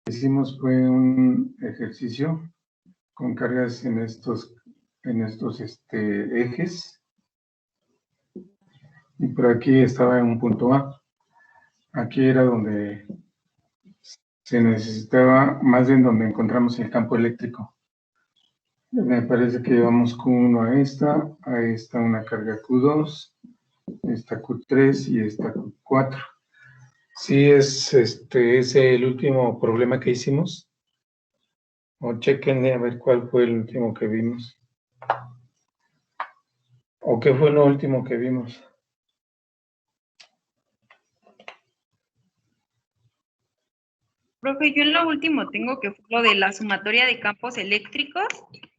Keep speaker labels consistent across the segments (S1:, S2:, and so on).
S1: hicimos fue un ejercicio con cargas en estos ejes. Y por aquí estaba en un punto A. Aquí era donde se necesitaba, más bien donde encontramos el campo eléctrico. Me parece que llevamos Q1 a esta una carga Q2, esta Q3 y esta Q4. Sí, es el último problema que hicimos. O chequenle a ver cuál fue el último que vimos. ¿O qué fue lo último que vimos?
S2: Profe, yo en lo último tengo que fue lo de la sumatoria de campos eléctricos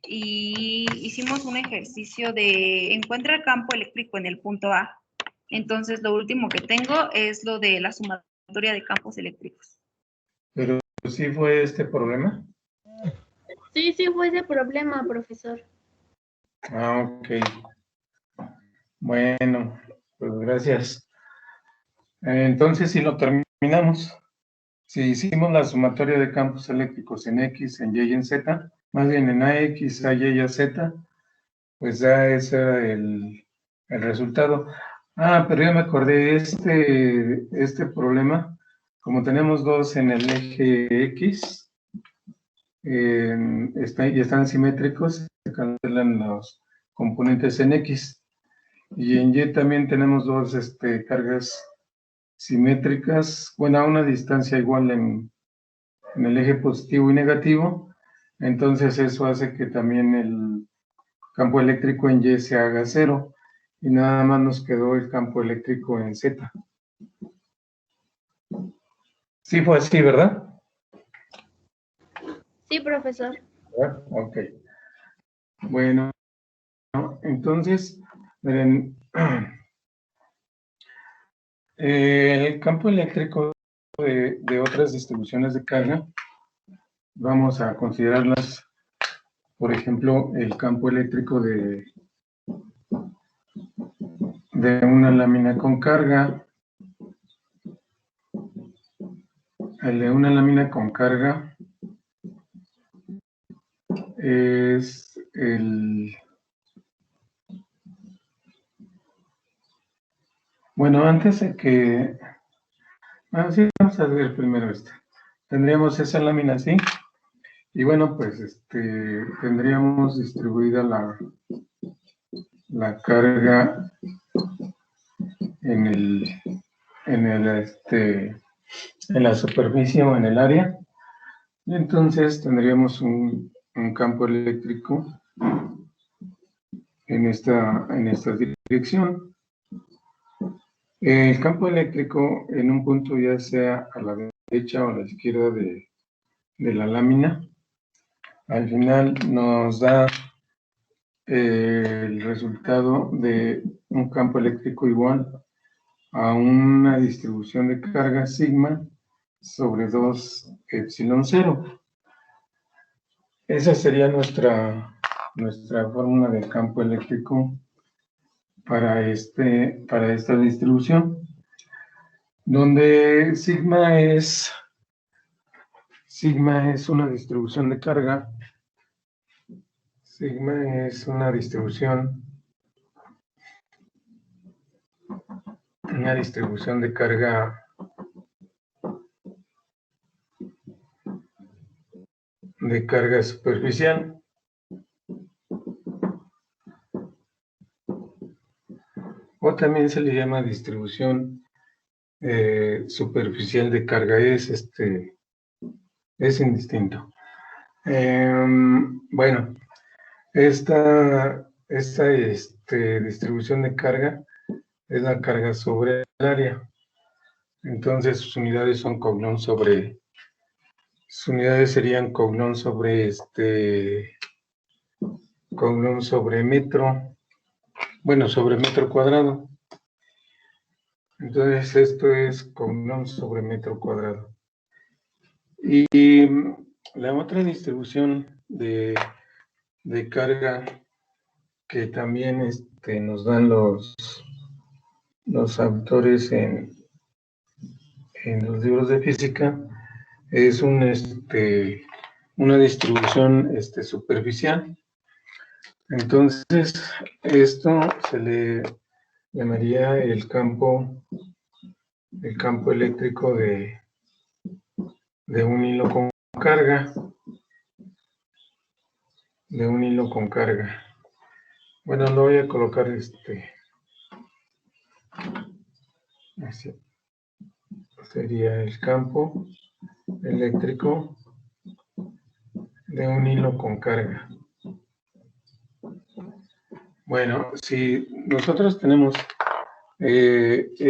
S2: y hicimos un ejercicio de encuentra el campo eléctrico en el punto A. Entonces, lo último que tengo es lo de la sumatoria de campos eléctricos.
S1: ¿Pero sí fue este problema?
S3: Sí, sí fue ese problema, profesor.
S1: Ah, ok. Bueno, pues gracias. Entonces, si lo terminamos, si hicimos la sumatoria de campos eléctricos en X, en Y y en Z, más bien en AX, AY y AZ, pues ya ese era el resultado. Ah, pero ya me acordé, este problema, como tenemos dos en el eje X, y están simétricos, se cancelan los componentes en X. Y en Y también tenemos dos cargas simétricas, bueno, a una distancia igual en el eje positivo y negativo. Entonces eso hace que también el campo eléctrico en Y se haga cero. Y nada más nos quedó el campo eléctrico en Z. Sí fue así, ¿verdad?
S3: Sí, profesor.
S1: Ok. Bueno, entonces, miren, el campo eléctrico de otras distribuciones de carga, vamos a considerarlas, por ejemplo, el campo eléctrico de una lámina con carga. El de una lámina con carga es bueno, antes de que... sí, vamos a ver primero este. Tendríamos esa lámina así. Y bueno, pues tendríamos distribuida la carga en la superficie o en el área. Y entonces tendríamos un campo eléctrico en esta dirección. El campo eléctrico en un punto, ya sea a la derecha o a la izquierda de la lámina, al final nos da el resultado de un campo eléctrico igual a una distribución de carga sigma sobre 2 epsilon 0. Esa sería nuestra fórmula de campo eléctrico para esta distribución, donde sigma es una distribución de carga. Sigma es una distribución de carga superficial. O también se le llama distribución superficial de carga, es indistinto. Bueno, esta distribución de carga es la carga sobre el área. Entonces sus unidades son Coulomb sobre... Sus unidades serían Coulomb sobre Coulomb sobre metro. Bueno, sobre metro cuadrado. Entonces esto es Coulomb sobre metro cuadrado. Y la otra distribución de carga que también nos dan los autores en los libros de física es una distribución superficial. Entonces, esto se le llamaría el campo eléctrico de un hilo con carga. Bueno, lo voy a colocar así. Sería el campo eléctrico de un hilo con carga. Bueno, si nosotros tenemos este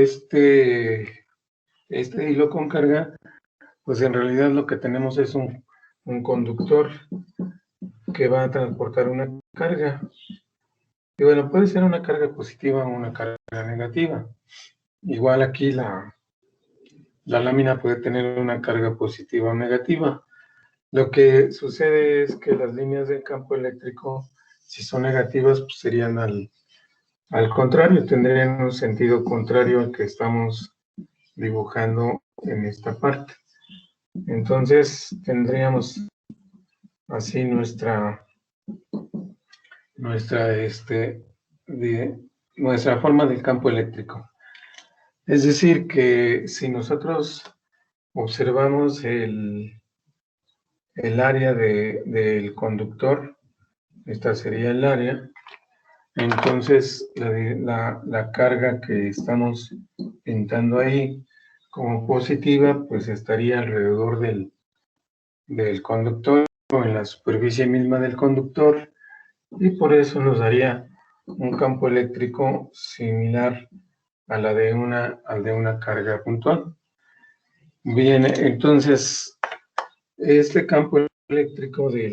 S1: hilo con carga, pues en realidad lo que tenemos es un conductor que va a transportar una carga. Y bueno, puede ser una carga positiva o una carga negativa. Igual aquí la lámina puede tener una carga positiva o negativa. Lo que sucede es que las líneas del campo eléctrico, si son negativas, pues serían al contrario, tendrían un sentido contrario al que estamos dibujando en esta parte. Entonces tendríamos así nuestra forma del campo eléctrico. Es decir, que si nosotros observamos el área del conductor, esta sería el área, entonces la carga que estamos pintando ahí como positiva, pues estaría alrededor del conductor o en la superficie misma del conductor, y por eso nos daría un campo eléctrico similar a la de una carga puntual. Bien, entonces este campo eléctrico de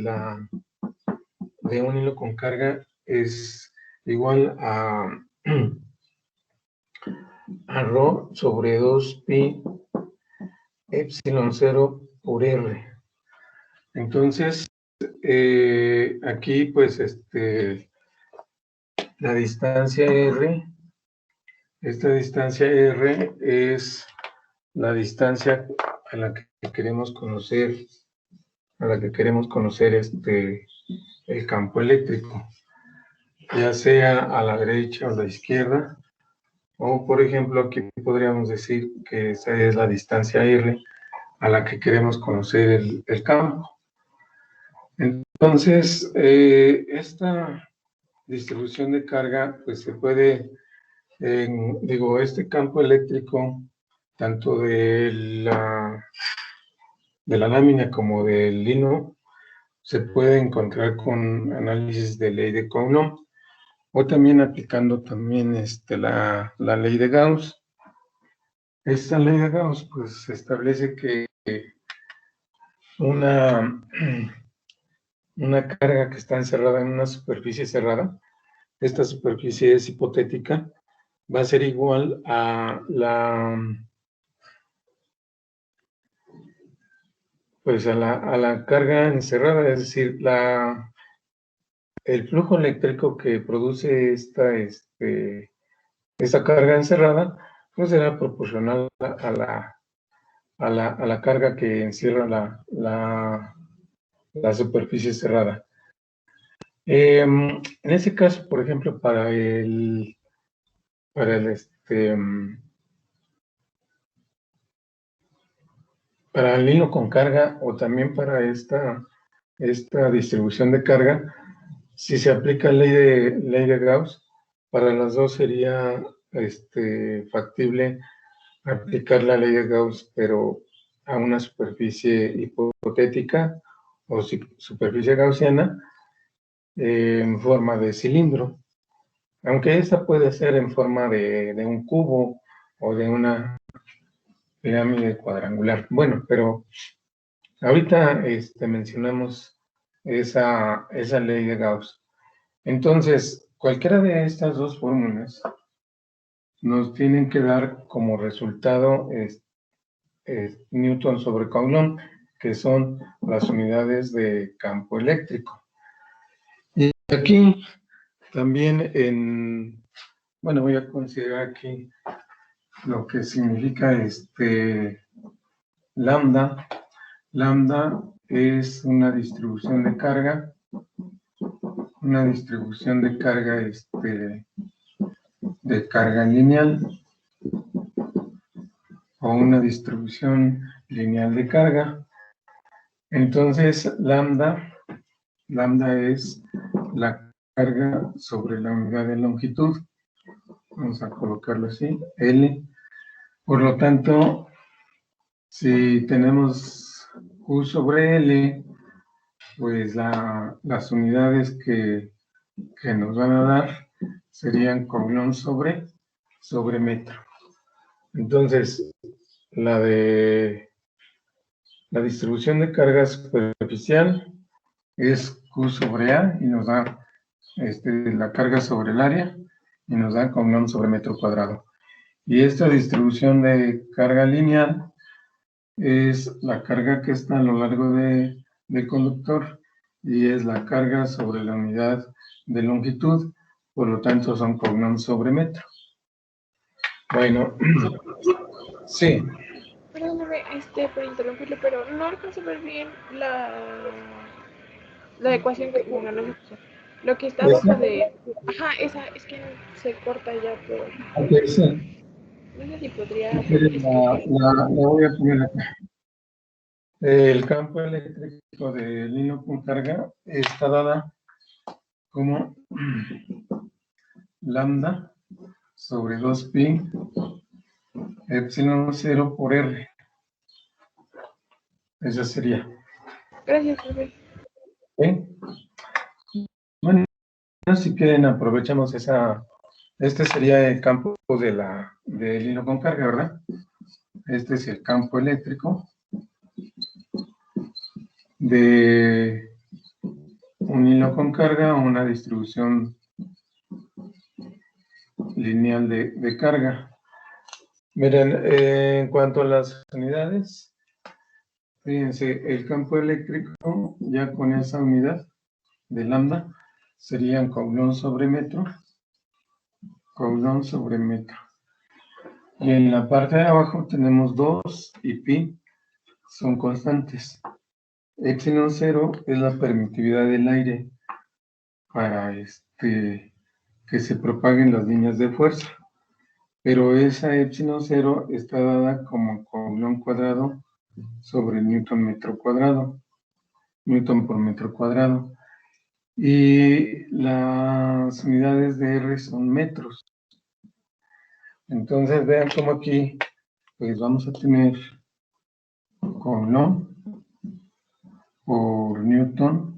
S1: un hilo con carga es igual a ρ sobre 2pi epsilon 0 por r. Entonces, aquí pues la distancia r, esta distancia r es la distancia a la que queremos conocer el campo eléctrico, ya sea a la derecha o a la izquierda, o por ejemplo aquí podríamos decir que esa es la distancia r a la que queremos conocer el campo. Entonces, esta distribución de carga, pues se puede, este campo eléctrico, tanto de la lámina como del hilo, se puede encontrar con análisis de ley de Coulomb, o también aplicando también la ley de Gauss. Esta ley de Gauss, pues, establece que una carga que está encerrada en una superficie cerrada, esta superficie es hipotética, va a ser igual a la carga encerrada, es decir, el flujo eléctrico que produce esta carga encerrada, pues será proporcional a la carga que encierra la superficie cerrada. En ese caso, por ejemplo, para el hilo con carga, o también para esta distribución de carga, si se aplica ley de Gauss, para las dos sería factible aplicar la ley de Gauss, pero a una superficie hipotética o superficie gaussiana en forma de cilindro, aunque esta puede ser en forma de un cubo o de una pirámide cuadrangular. Bueno, pero ahorita mencionamos esa ley de Gauss. Entonces, cualquiera de estas dos fórmulas nos tienen que dar como resultado Newton sobre Coulomb, que son las unidades de campo eléctrico. Y aquí también voy a considerar aquí lo que significa lambda. lambda es una distribución de carga, de carga lineal, o una distribución lineal de carga. Entonces, lambda es la carga sobre la unidad de longitud. Vamos a colocarlo así, L. Por lo tanto, si tenemos Q sobre L, pues las unidades que nos van a dar serían coulomb sobre metro. Entonces, la distribución de carga superficial es Q sobre A y nos da la carga sobre el área y nos da coulomb sobre metro cuadrado. Y esta distribución de carga lineal es la carga que está a lo largo del conductor y es la carga sobre la unidad de longitud, por lo tanto son coulomb sobre metro. Bueno, sí.
S4: Perdóname, por interrumpirlo, pero no alcanzo a ver bien la ecuación que pongo, no me escucha. Lo que está abajo de... Ajá, esa, es que se corta ya por...
S1: Ok, sí.
S4: No sé si podría...
S1: La voy a poner acá. El campo eléctrico del hilo con carga está dada como lambda sobre 2pi epsilon 0 por R. Esa sería.
S4: Gracias, profe.
S1: ¿Sí? Bueno, si quieren aprovechamos esa. Este sería el campo del hilo con carga, ¿verdad? Este es el campo eléctrico de un hilo con carga o una distribución lineal de carga. Miren, en cuanto a las unidades, fíjense, el campo eléctrico ya con esa unidad de lambda serían coulomb sobre metro, y en la parte de abajo tenemos 2 y pi, son constantes. Epsilon 0 es la permitividad del aire para que se propaguen las líneas de fuerza, pero esa epsilon 0 está dada como coulomb cuadrado sobre newton por metro cuadrado, y las unidades de R son metros. Entonces vean cómo aquí pues vamos a tener coulomb por newton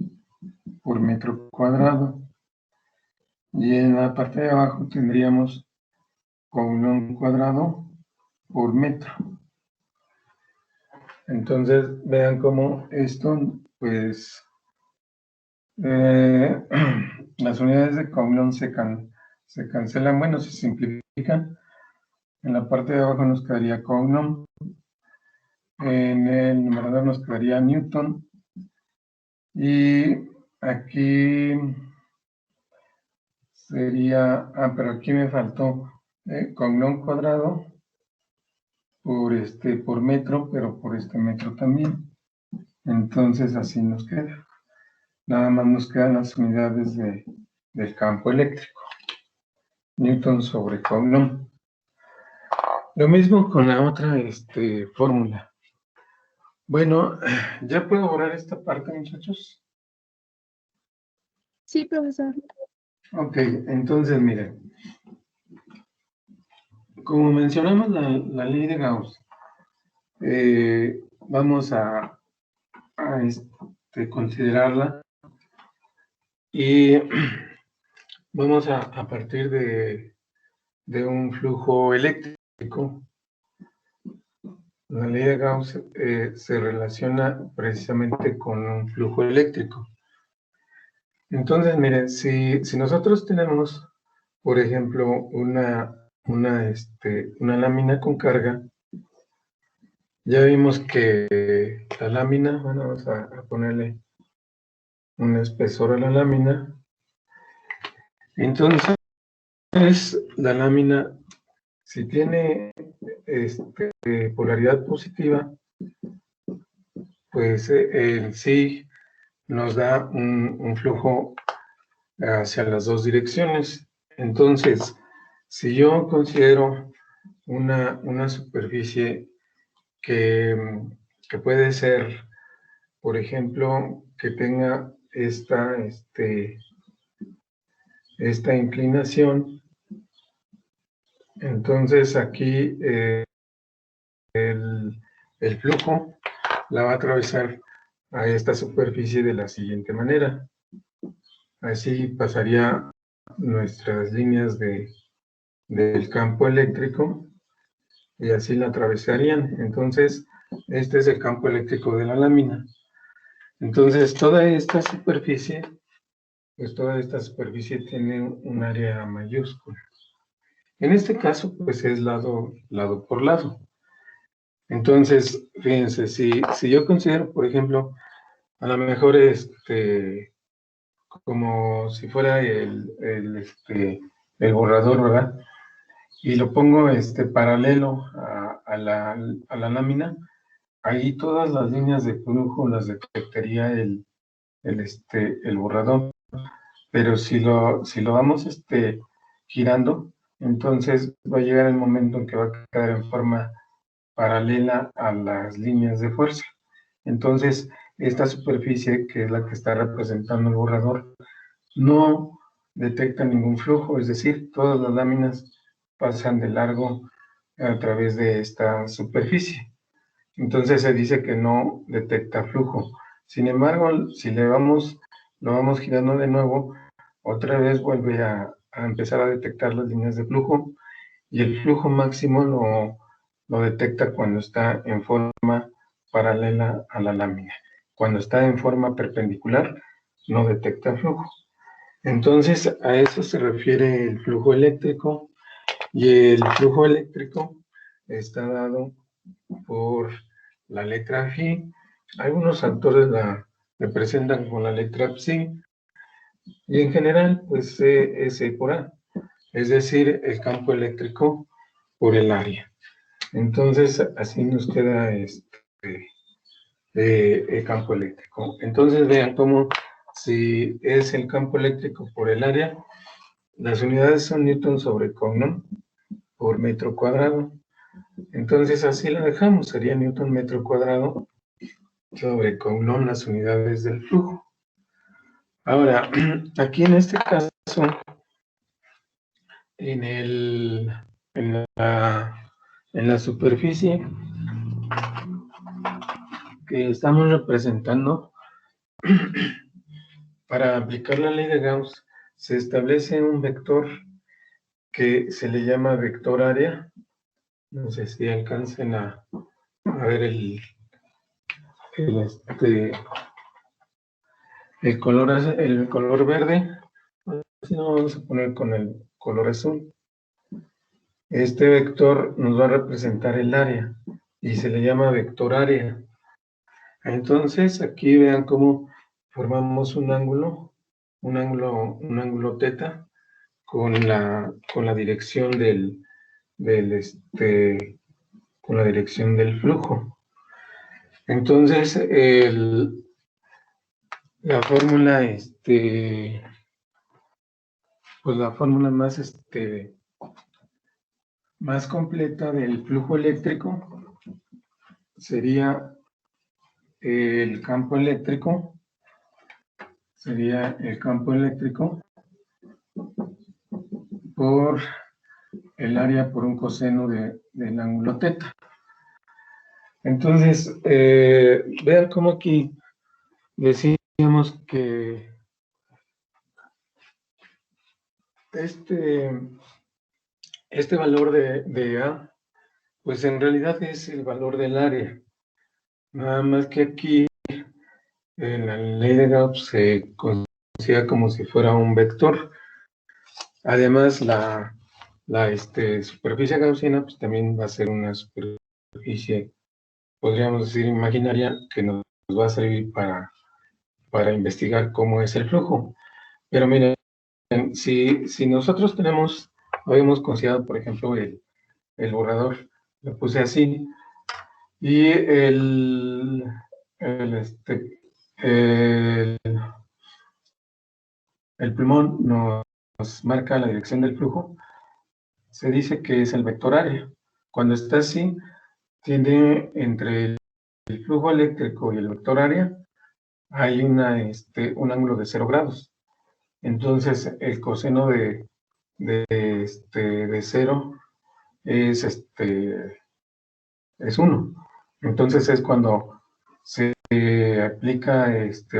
S1: por metro cuadrado, y en la parte de abajo tendríamos coulomb cuadrado por metro. Entonces vean cómo esto pues las unidades de coulomb se cancelan, bueno, se simplifican. En la parte de abajo nos quedaría coulomb, en el numerador nos quedaría newton, y aquí sería, pero aquí me faltó coulomb cuadrado por metro, pero por este metro también. Entonces así nos queda. Nada más nos quedan las unidades del campo eléctrico. Newton sobre coulomb. Lo mismo con la otra fórmula. Bueno, ¿ya puedo borrar esta parte, muchachos?
S3: Sí, profesor.
S1: Ok, entonces miren. Como mencionamos la ley de Gauss, vamos a considerarla y vamos a partir de un flujo eléctrico. La ley de Gauss se relaciona precisamente con un flujo eléctrico. Entonces, miren, si nosotros tenemos, por ejemplo, una lámina con carga, ya vimos que la lámina, bueno, vamos a ponerle un espesor a la lámina. Entonces, la lámina, si tiene polaridad positiva, pues el SIG nos da un flujo hacia las dos direcciones. Entonces, si yo considero una superficie que puede ser, por ejemplo, que tenga esta inclinación, entonces aquí el flujo la va a atravesar a esta superficie de la siguiente manera. Así pasaría nuestras líneas del campo eléctrico y así la atravesarían. Entonces, este es el campo eléctrico de la lámina. Entonces, toda esta superficie tiene un área mayúscula. En este caso, pues es lado por lado. Entonces, fíjense, si yo considero, por ejemplo, a lo mejor como si fuera el borrador, ¿verdad? Y lo pongo paralelo a la lámina, ahí todas las líneas de flujo las detectaría el borrador. Pero si lo vamos girando, entonces va a llegar el momento en que va a quedar en forma paralela a las líneas de fuerza. Entonces, esta superficie, que es la que está representando el borrador, no detecta ningún flujo, es decir, todas las láminas pasan de largo a través de esta superficie. Entonces se dice que no detecta flujo. Sin embargo, si lo vamos girando de nuevo, otra vez vuelve a empezar a detectar las líneas de flujo, y el flujo máximo lo detecta cuando está en forma paralela a la lámina. Cuando está en forma perpendicular, no detecta flujo. Entonces, a eso se refiere el flujo eléctrico, y el flujo eléctrico está dado por la letra Phi. Algunos autores la representan con la letra Psi, y en general, pues es E por A, es decir, el campo eléctrico por el área. Entonces, así nos queda el campo eléctrico. Entonces, vean cómo, si es el campo eléctrico por el área, las unidades son Newton sobre Coulomb por metro cuadrado. Entonces, así la dejamos, sería Newton metro cuadrado sobre Coulomb, las unidades del flujo. Ahora, aquí en este caso, en la superficie que estamos representando, para aplicar la ley de Gauss, se establece un vector que se le llama vector área. No sé si alcancen a ver el color verde. Si no, vamos a poner con el color azul. Este vector nos va a representar el área y se le llama vector área. Entonces, aquí vean cómo formamos un ángulo teta con la dirección con la dirección del flujo. Entonces, la fórmula, pues la fórmula más completa del flujo eléctrico sería el campo eléctrico, por el área por un coseno del ángulo teta. Entonces, vean cómo aquí decíamos que este valor de A, pues en realidad es el valor del área. Nada más que aquí, en la ley de Gauss, se considera como si fuera un vector. Además, la superficie gaussiana, pues también va a ser una superficie, podríamos decir, imaginaria, que nos va a servir para investigar cómo es el flujo. Pero miren, si nosotros habíamos considerado, por ejemplo, el borrador, lo puse así, y el, el plumón nos marca la dirección del flujo, se dice que es el vector área. Cuando está así, tiene entre el flujo eléctrico y el vector área, hay un ángulo de 0 grados. Entonces, el coseno de 0 es 1. Entonces, es cuando se aplica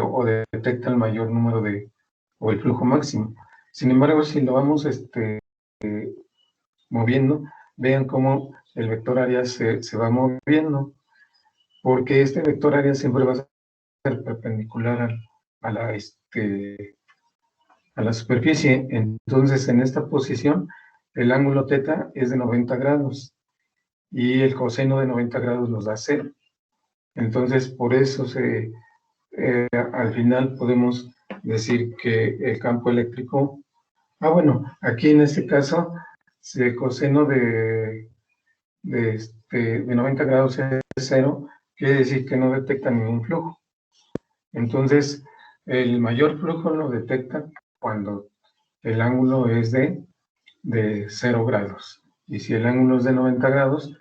S1: o detecta el mayor número o el flujo máximo. Sin embargo, si lo vamos moviendo, vean cómo el vector área se va moviendo, porque este vector área siempre va a ser perpendicular a la superficie. Entonces, en esta posición, el ángulo θ es de 90 grados y el coseno de 90 grados nos da 0. Entonces, por eso al final podemos decir que el campo eléctrico, bueno, aquí en este caso, si el coseno de 90 grados es 0, quiere decir que no detecta ningún flujo. Entonces, el mayor flujo lo detecta cuando el ángulo es de 0 grados. Y si el ángulo es de 90 grados,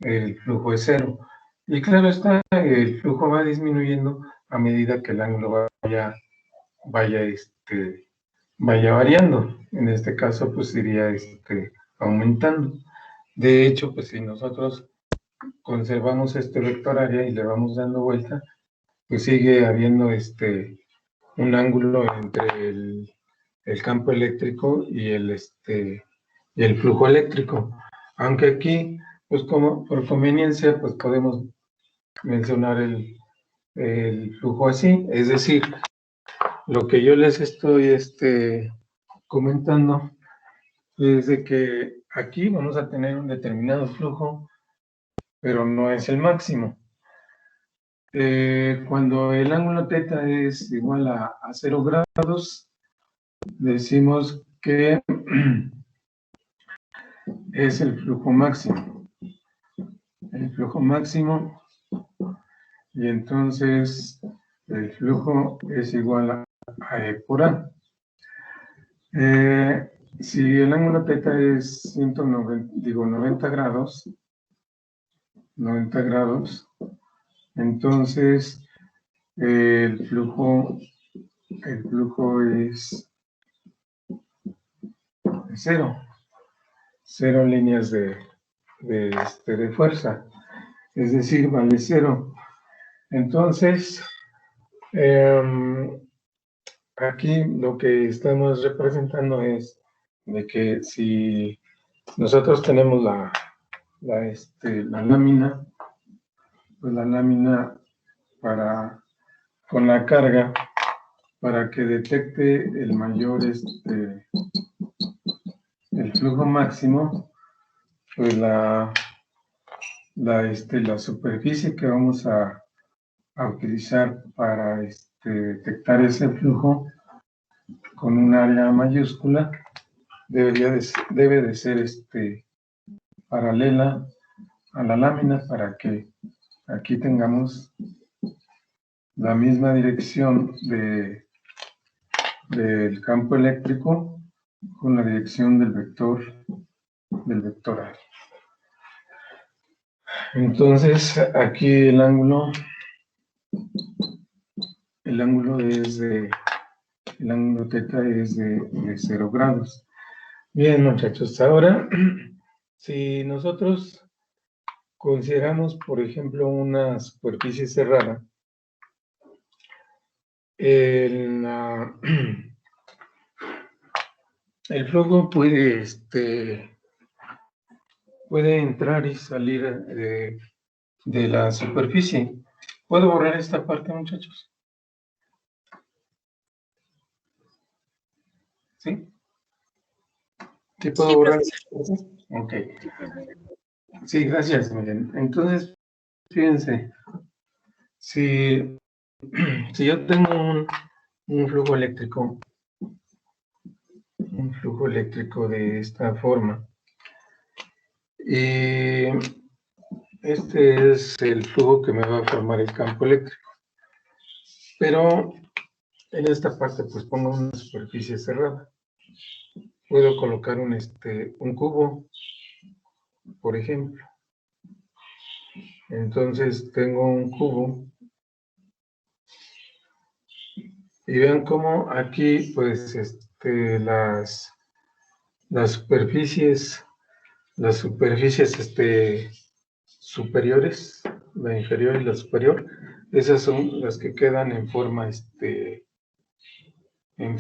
S1: el flujo es 0. Y claro está, el flujo va disminuyendo a medida que el ángulo vaya variando. En este caso, pues iría aumentando. De hecho, pues si nosotros conservamos este vector área y le vamos dando vuelta, pues sigue habiendo un ángulo entre el campo eléctrico y el flujo eléctrico. Aunque aquí, pues como por conveniencia, pues podemos mencionar el flujo así, es decir, lo que yo les estoy comentando es de que aquí vamos a tener un determinado flujo, pero no es el máximo. Cuando el ángulo θ es igual a 0 grados, decimos que es el flujo máximo. El flujo máximo, y entonces el flujo es igual a E por A. Si el ángulo θ es 90 grados, entonces el flujo es 0. 0 líneas de fuerza, es decir, vale 0. Entonces, aquí lo que estamos representando es de que si nosotros tenemos la lámina, pues la lámina con la carga, para que detecte el mayor, el flujo máximo, pues la superficie que vamos a utilizar para detectar ese flujo con un área mayúscula debe de ser paralela a la lámina, para que aquí tengamos la misma dirección del campo eléctrico con la dirección del vector área. Entonces, aquí el ángulo θ es de 0 grados. Bien, muchachos, ahora, si nosotros consideramos, por ejemplo, una superficie cerrada, el flujo puede entrar y salir de la superficie. ¿Puedo borrar esta parte, muchachos? ¿Sí? ¿Sí puedo borrar esta parte? Ok. Sí, gracias, Miguel. Entonces, fíjense, si yo tengo un flujo eléctrico de esta forma, y este es el flujo que me va a formar el campo eléctrico. Pero en esta parte pues pongo una superficie cerrada. Puedo colocar un cubo, por ejemplo. Entonces tengo un cubo. Y vean cómo aquí pues las superficies superiores, la inferior y la superior, esas son las que quedan en forma en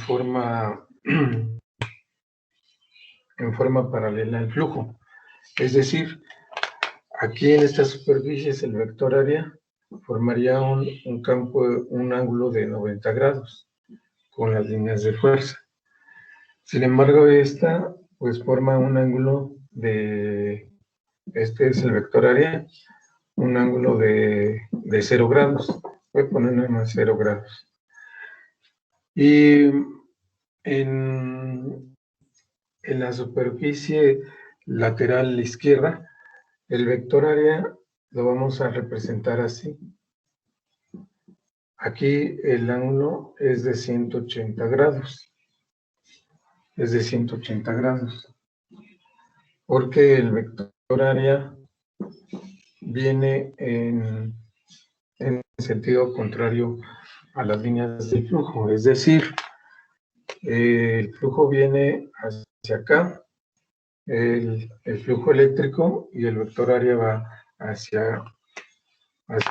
S1: forma paralela al flujo. Es decir, aquí en estas superficies el vector área formaría un campo, un ángulo de 90 grados con las líneas de fuerza. Sin embargo, esta pues forma un ángulo este es el vector área, un ángulo de 0 grados. Voy a ponerle más 0 grados. Y en la superficie lateral izquierda, el vector área lo vamos a representar así. Aquí el ángulo es de 180 grados. Es de 180 grados. Porque el vector área viene en sentido contrario a las líneas del flujo. Es decir, el flujo viene hacia acá, el flujo eléctrico, y el vector área va hacia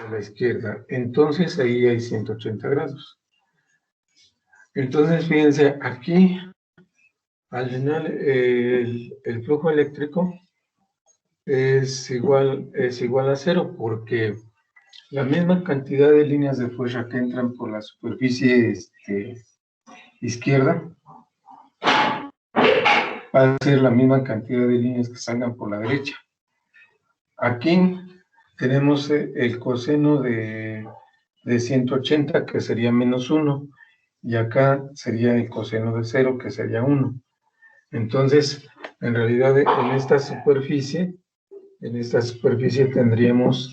S1: la izquierda. Entonces ahí hay 180 grados. Entonces fíjense, aquí al final el flujo eléctrico es igual a cero, porque la misma cantidad de líneas de fuerza que entran por la superficie izquierda va a ser la misma cantidad de líneas que salgan por la derecha. Aquí tenemos el coseno de 180, que sería menos 1, y acá sería el coseno de 0, que sería 1. Entonces, en realidad, en esta superficie tendríamos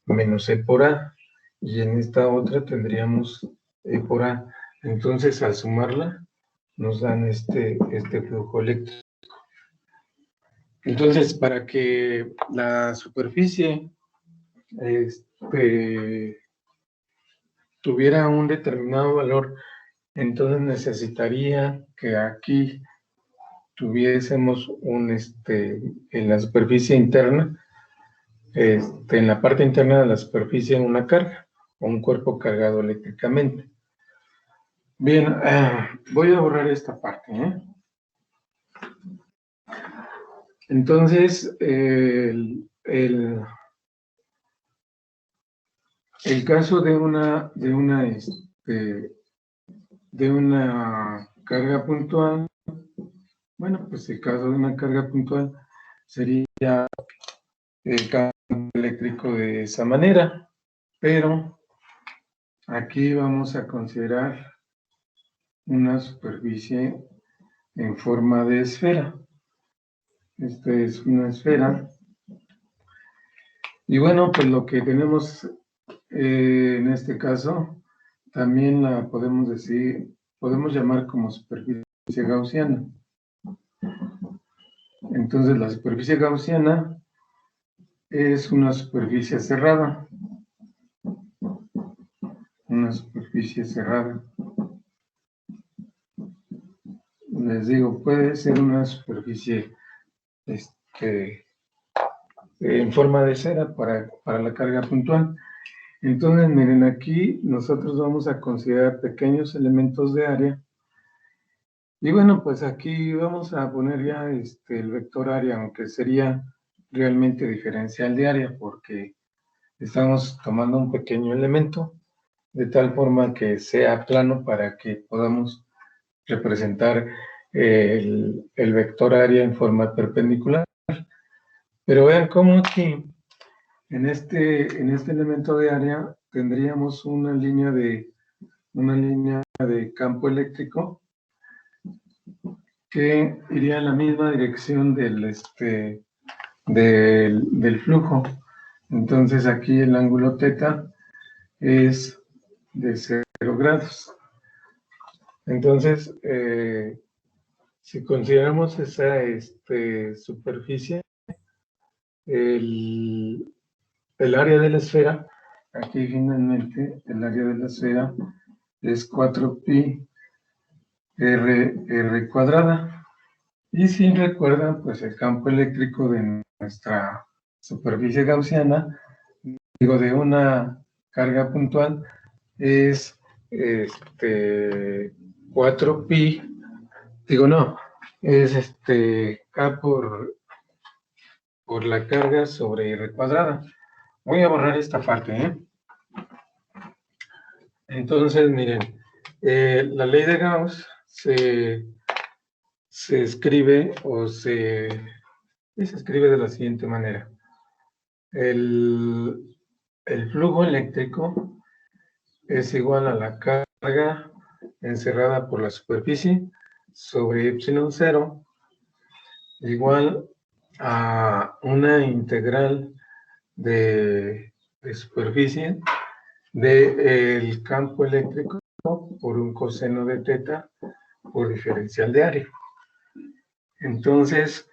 S1: menos E por A, y en esta otra tendríamos E por A. Entonces, al sumarla, nos dan este flujo eléctrico. Entonces, para que la superficie tuviera un determinado valor, entonces necesitaría que aquí tuviésemos en la superficie interna, en la parte interna de la superficie, una carga, o un cuerpo cargado eléctricamente. Bien, voy a borrar esta parte, Entonces, el caso de una carga puntual, bueno, pues el caso de una carga puntual sería el campo eléctrico de esa manera, pero aquí vamos a considerar una superficie en forma de esfera. Esta es una esfera. Y bueno, pues lo que tenemos en este caso, también la podemos llamar como superficie gaussiana. Entonces, la superficie gaussiana es una superficie cerrada. Una superficie cerrada. Les digo, puede ser una superficie en forma de cera para la carga puntual. Entonces, miren, aquí nosotros vamos a considerar pequeños elementos de área. Y bueno, pues aquí vamos a poner ya el vector área, aunque sería realmente diferencial de área, porque estamos tomando un pequeño elemento, de tal forma que sea plano para que podamos representar el vector área en forma perpendicular. Pero vean cómo aquí, en este elemento de área, tendríamos una línea de campo eléctrico que iría en la misma dirección del flujo. Entonces aquí el ángulo θ es de 0 grados. Entonces, si consideramos esa superficie, el área de la esfera, aquí finalmente el área de la esfera es 4pi r cuadrada. Y si recuerdan, pues el campo eléctrico de nuestra superficie gaussiana, digo, de una carga puntual, es 4pi, digo no, es K por la carga sobre R cuadrada. Voy a borrar esta parte, ¿eh? Entonces, miren, la ley de Gauss se escribe o se escribe de la siguiente manera. El flujo eléctrico es igual a la carga encerrada por la superficie sobre epsilon 0 igual a una integral de superficie del campo eléctrico por un coseno de θ por diferencial de área. Entonces,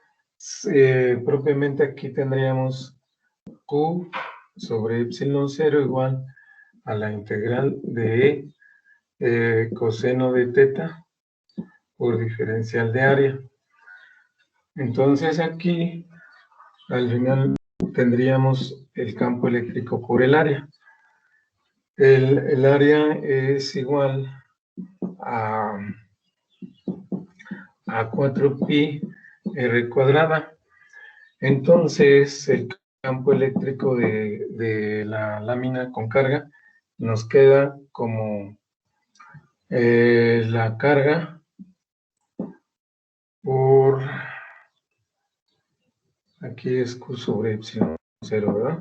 S1: propiamente aquí tendríamos Q sobre epsilon 0 igual a la integral de coseno de θ por diferencial de área. Entonces aquí, al final, tendríamos el campo eléctrico por el área. El área es igual a 4pi r cuadrada. Entonces, el campo eléctrico de la lámina con carga nos queda como la carga por, aquí es Q sobre epsilon 0, ¿verdad?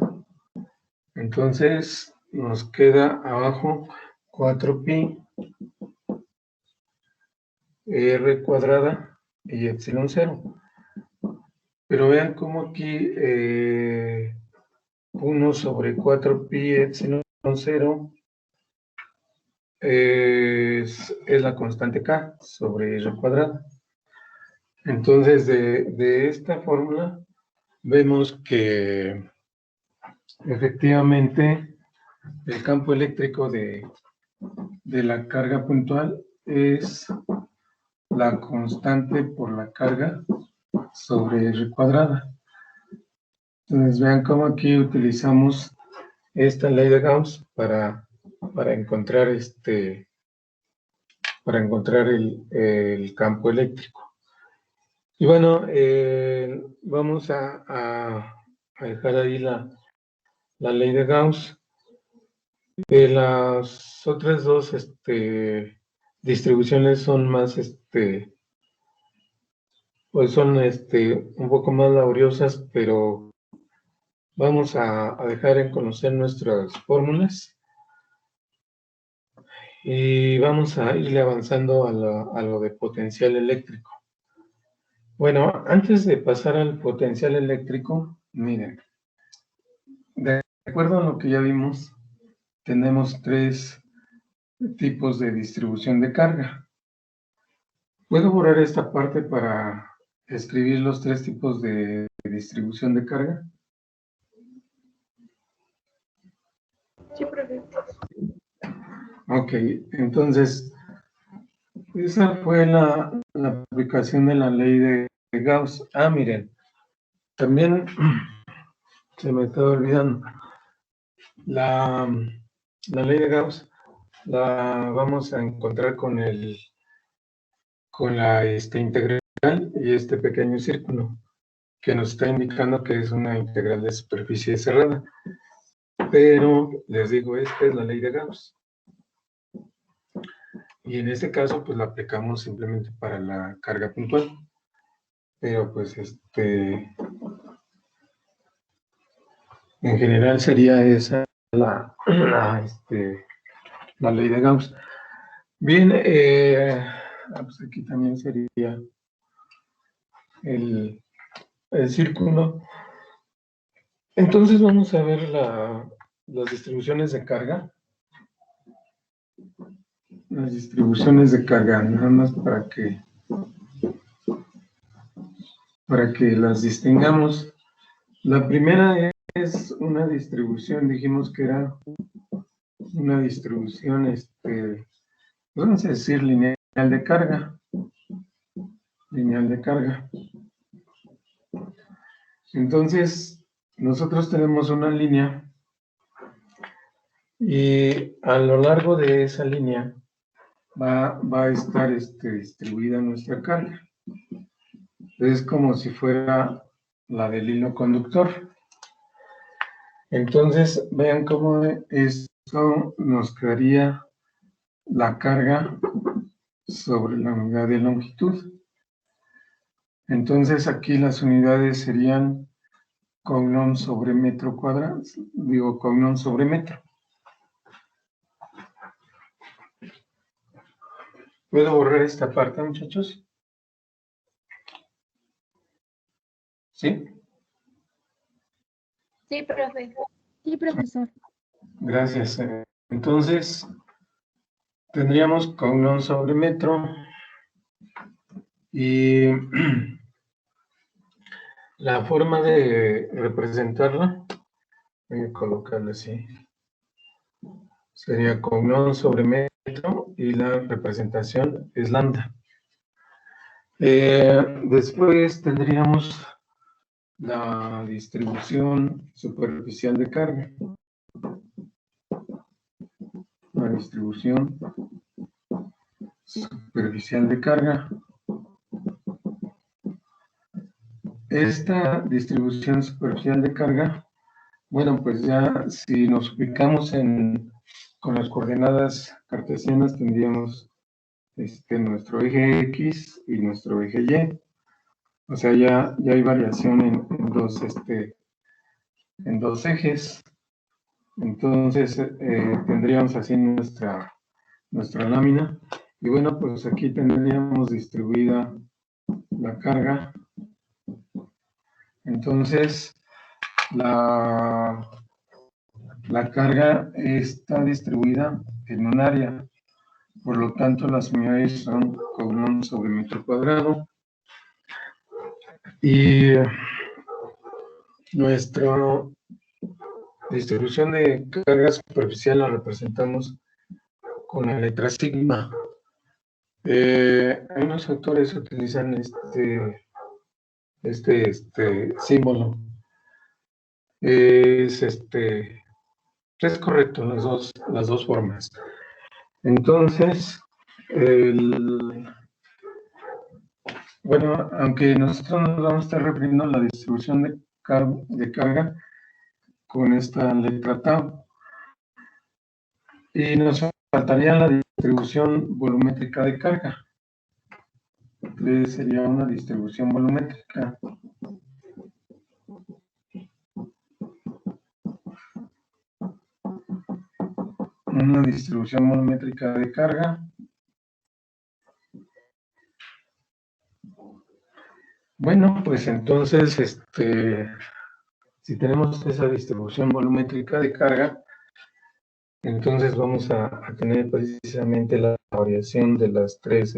S1: Entonces, nos queda abajo 4pi r cuadrada y epsilon 0. Pero vean cómo aquí 1 sobre 4pi epsilon 0 es la constante K sobre R cuadrada. Entonces, de esta fórmula vemos que efectivamente el campo eléctrico de la carga puntual es la constante por la carga sobre R cuadrada. Entonces vean cómo aquí utilizamos esta ley de Gauss para encontrar el campo eléctrico. Y bueno, vamos a dejar ahí la ley de Gauss. Las otras dos distribuciones son más, pues son un poco más laboriosas, pero vamos a dejar en conocer nuestras fórmulas y vamos a irle avanzando a lo de potencial eléctrico. Bueno, antes de pasar al potencial eléctrico, miren, de acuerdo a lo que ya vimos, tenemos 3 tipos de distribución de carga. ¿Puedo borrar esta parte para escribir los 3 tipos de distribución de carga?
S4: Sí, profe.
S1: Ok, entonces, esa fue la aplicación de la ley de Gauss. Ah, miren, también se me estaba olvidando. La ley de Gauss la vamos a encontrar con la integral y este pequeño círculo que nos está indicando que es una integral de superficie cerrada. Pero les digo, esta es la ley de Gauss. Y en este caso, pues la aplicamos simplemente para la carga puntual. Pero pues en general sería esa la ley de Gauss. Bien, pues aquí también sería el círculo. Entonces vamos a ver las distribuciones de carga. Las distribuciones de carga, nada más para que las distingamos. La primera es una distribución, dijimos que era una distribución, vamos a decir lineal de carga. Lineal de carga. Entonces, nosotros tenemos una línea y a lo largo de esa línea va a estar distribuida nuestra carga. Es como si fuera la del hilo conductor. Entonces, vean cómo esto nos crearía la carga sobre la unidad de longitud. Entonces, aquí las unidades serían coulomb sobre metro cuadrado, digo coulomb sobre metro. ¿Puedo borrar esta parte, muchachos? ¿Sí?
S3: Sí, profe.
S5: Sí, profesor.
S1: Gracias. Entonces, tendríamos coulomb sobre metro y la forma de representarla, voy a colocarla así, sería coulomb sobre metro y la representación es lambda. Después tendríamos la distribución superficial de carga. La distribución superficial de carga. Esta distribución superficial de carga, bueno, pues ya si nos ubicamos con las coordenadas cartesianas tendríamos nuestro eje X y nuestro eje Y. O sea, ya hay variación en dos ejes. Entonces tendríamos así nuestra lámina. Y bueno, pues aquí tendríamos distribuida la carga. Entonces, la carga está distribuida en un área. Por lo tanto, las unidades son coulomb sobre metro cuadrado. Y nuestra distribución de carga superficial la representamos con la letra sigma. Algunos autores utilizan este símbolo. Es correcto las dos formas. Entonces, bueno, aunque nosotros nos vamos a estar refiriendo a la distribución de carga con esta letra tau, y nos faltaría la distribución volumétrica de carga. Sería una distribución volumétrica. Una distribución volumétrica de carga. Bueno, pues entonces, si tenemos esa distribución volumétrica de carga, entonces vamos a tener precisamente la variación de las tres,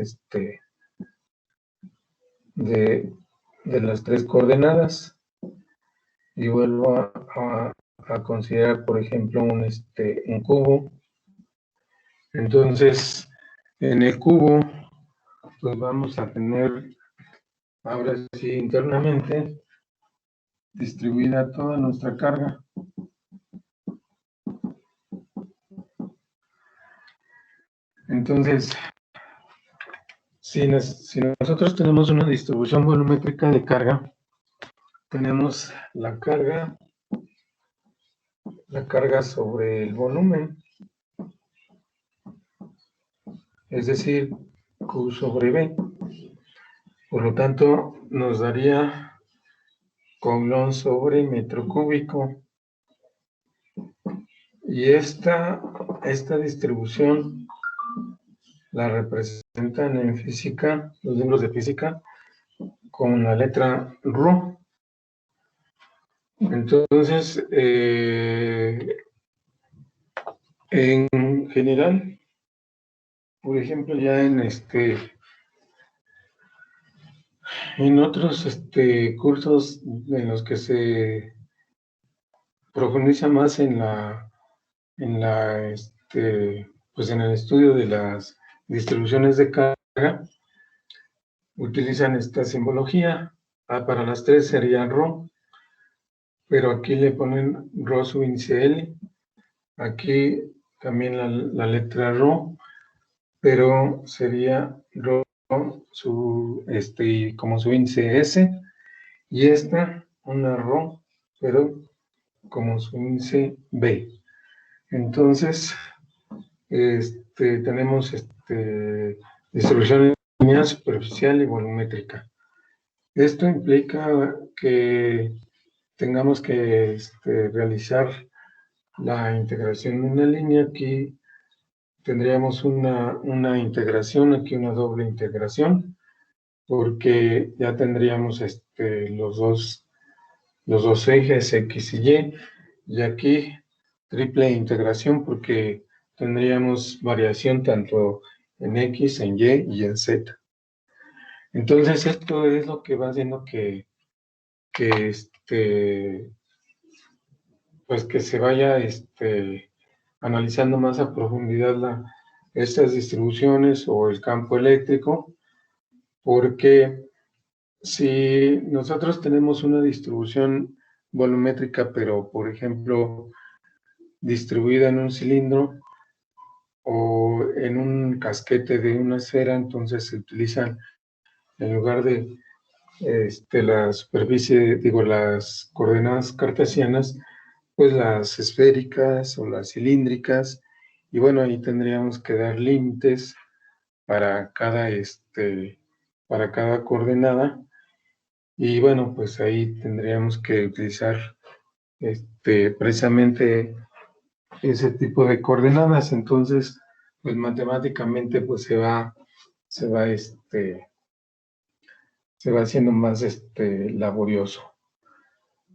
S1: de las tres coordenadas. Y vuelvo a considerar, por ejemplo, un cubo. Entonces, en el cubo, pues vamos a tener, ahora sí, internamente, distribuida toda nuestra carga. Entonces, si nosotros tenemos una distribución volumétrica de carga, tenemos la carga sobre el volumen, es decir, Q sobre V. Por lo tanto, nos daría coulomb sobre metro cúbico. Y esta distribución la representan en física, los libros de física, con la letra ρ. Entonces, en general, por ejemplo, ya en otros cursos en los que se profundiza más pues en el estudio de las distribuciones de carga, utilizan esta simbología. Para las tres sería ρ, pero aquí le ponen ρ su índice L. Aquí también la letra ρ, pero sería ρ como su índice S, y esta una ρ, pero como su índice B. Entonces, tenemos distribución lineal, superficial y volumétrica. Esto implica que tengamos que realizar la integración de una línea. Aquí tendríamos una integración, aquí una doble integración, porque ya tendríamos los dos ejes X y aquí triple integración, porque tendríamos variación tanto en X, en Y y en Z. Entonces, esto es lo que va haciendo que pues que se vaya analizando más a profundidad estas distribuciones o el campo eléctrico, porque si nosotros tenemos una distribución volumétrica, pero por ejemplo distribuida en un cilindro o en un casquete de una esfera, entonces se utilizan, en lugar de la superficie, las coordenadas cartesianas, pues las esféricas o las cilíndricas, y bueno, ahí tendríamos que dar límites para cada coordenada, y bueno, pues ahí tendríamos que utilizar precisamente ese tipo de coordenadas. Entonces, pues matemáticamente pues se va haciendo más laborioso.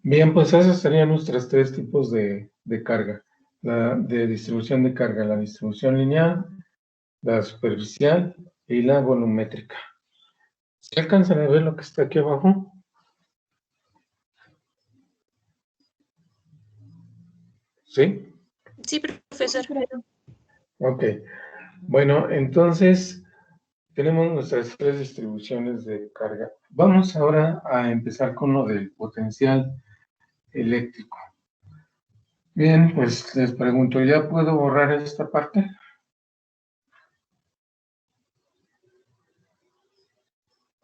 S1: Bien, pues esos serían nuestros tres tipos de carga. De distribución de carga: la distribución lineal, la superficial y la volumétrica. ¿Se alcanzan a ver lo que está aquí abajo? ¿Sí?
S5: Sí, profesor.
S1: Ok. Bueno, entonces tenemos nuestras tres distribuciones de carga. Vamos ahora a empezar con lo del potencial eléctrico. Bien, pues les pregunto, ¿ya puedo borrar esta parte?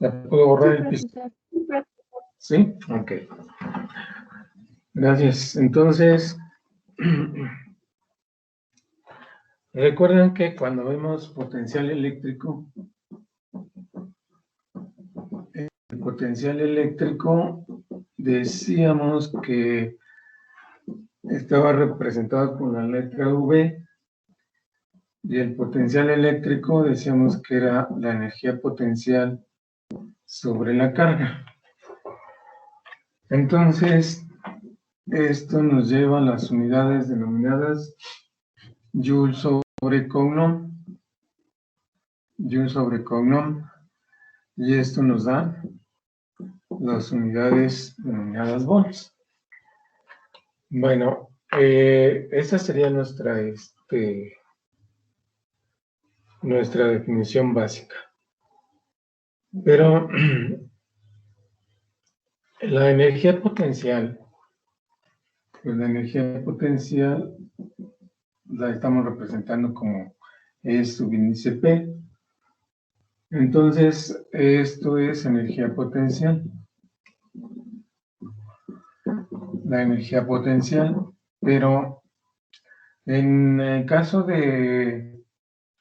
S1: ¿Ya puedo borrar el piso? ¿Sí? Ok. Gracias. Entonces, recuerden que cuando vemos potencial eléctrico, el potencial eléctrico decíamos que estaba representado con la letra V, y el potencial eléctrico decíamos que era la energía potencial sobre la carga. Entonces, esto nos lleva a las unidades denominadas Joule sobre Coulomb, y esto nos da las unidades denominadas volts. Bueno, esta sería nuestra definición básica. Pero la energía potencial, pues la energía potencial la estamos representando como E subíndice P. Entonces, esto es energía potencial. La energía potencial, pero en el caso de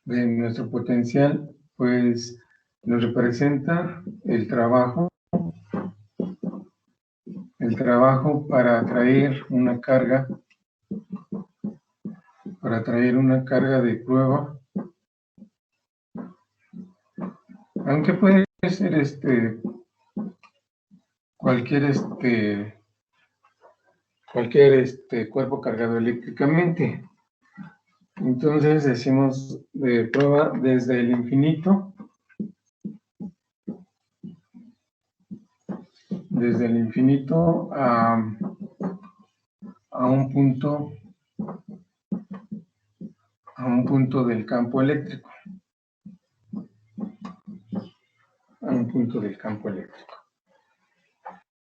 S1: nuestro potencial, pues nos representa el trabajo para atraer una carga, de prueba, aunque puede ser cualquier cualquier cuerpo cargado eléctricamente. Entonces decimos de prueba desde el infinito, a un punto del campo eléctrico.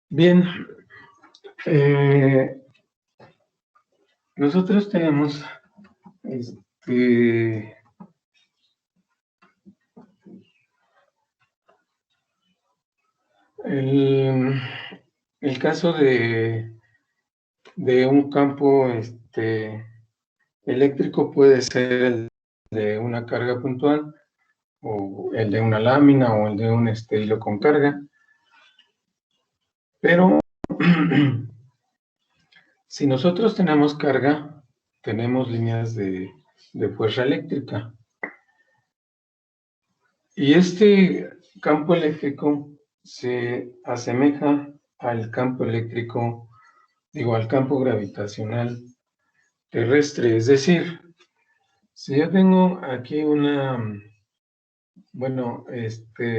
S1: Bien, nosotros tenemos el caso de un campo eléctrico puede ser el de una carga puntual, o el de una lámina, o el de un hilo con carga. Pero si nosotros tenemos carga, tenemos líneas de fuerza eléctrica. Y este campo eléctrico se asemeja al campo eléctrico, al campo gravitacional terrestre. Es decir, si yo tengo aquí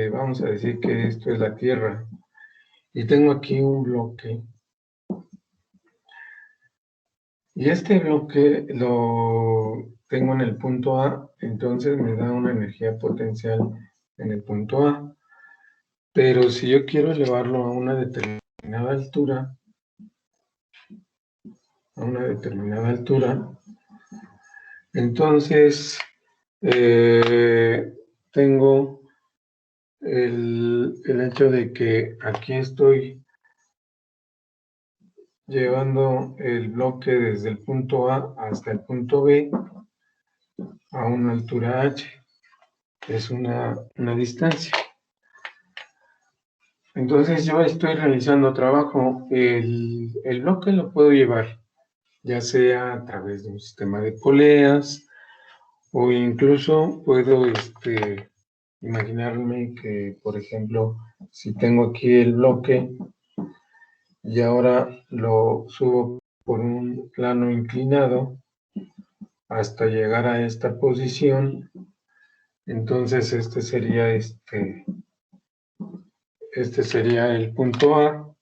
S1: vamos a decir que esto es la Tierra, y tengo aquí un bloque, y este bloque lo tengo en el punto A, entonces me da una energía potencial en el punto A. Pero si yo quiero elevarlo a una determinada altura, entonces tengo el hecho de que aquí estoy llevando el bloque desde el punto A hasta el punto B a una altura h. Es una distancia. Entonces yo estoy realizando trabajo. El bloque lo puedo llevar, ya sea a través de un sistema de poleas, o incluso puedo imaginarme que, por ejemplo, si tengo aquí el bloque y ahora lo subo por un plano inclinado hasta llegar a esta posición, entonces este sería el punto A,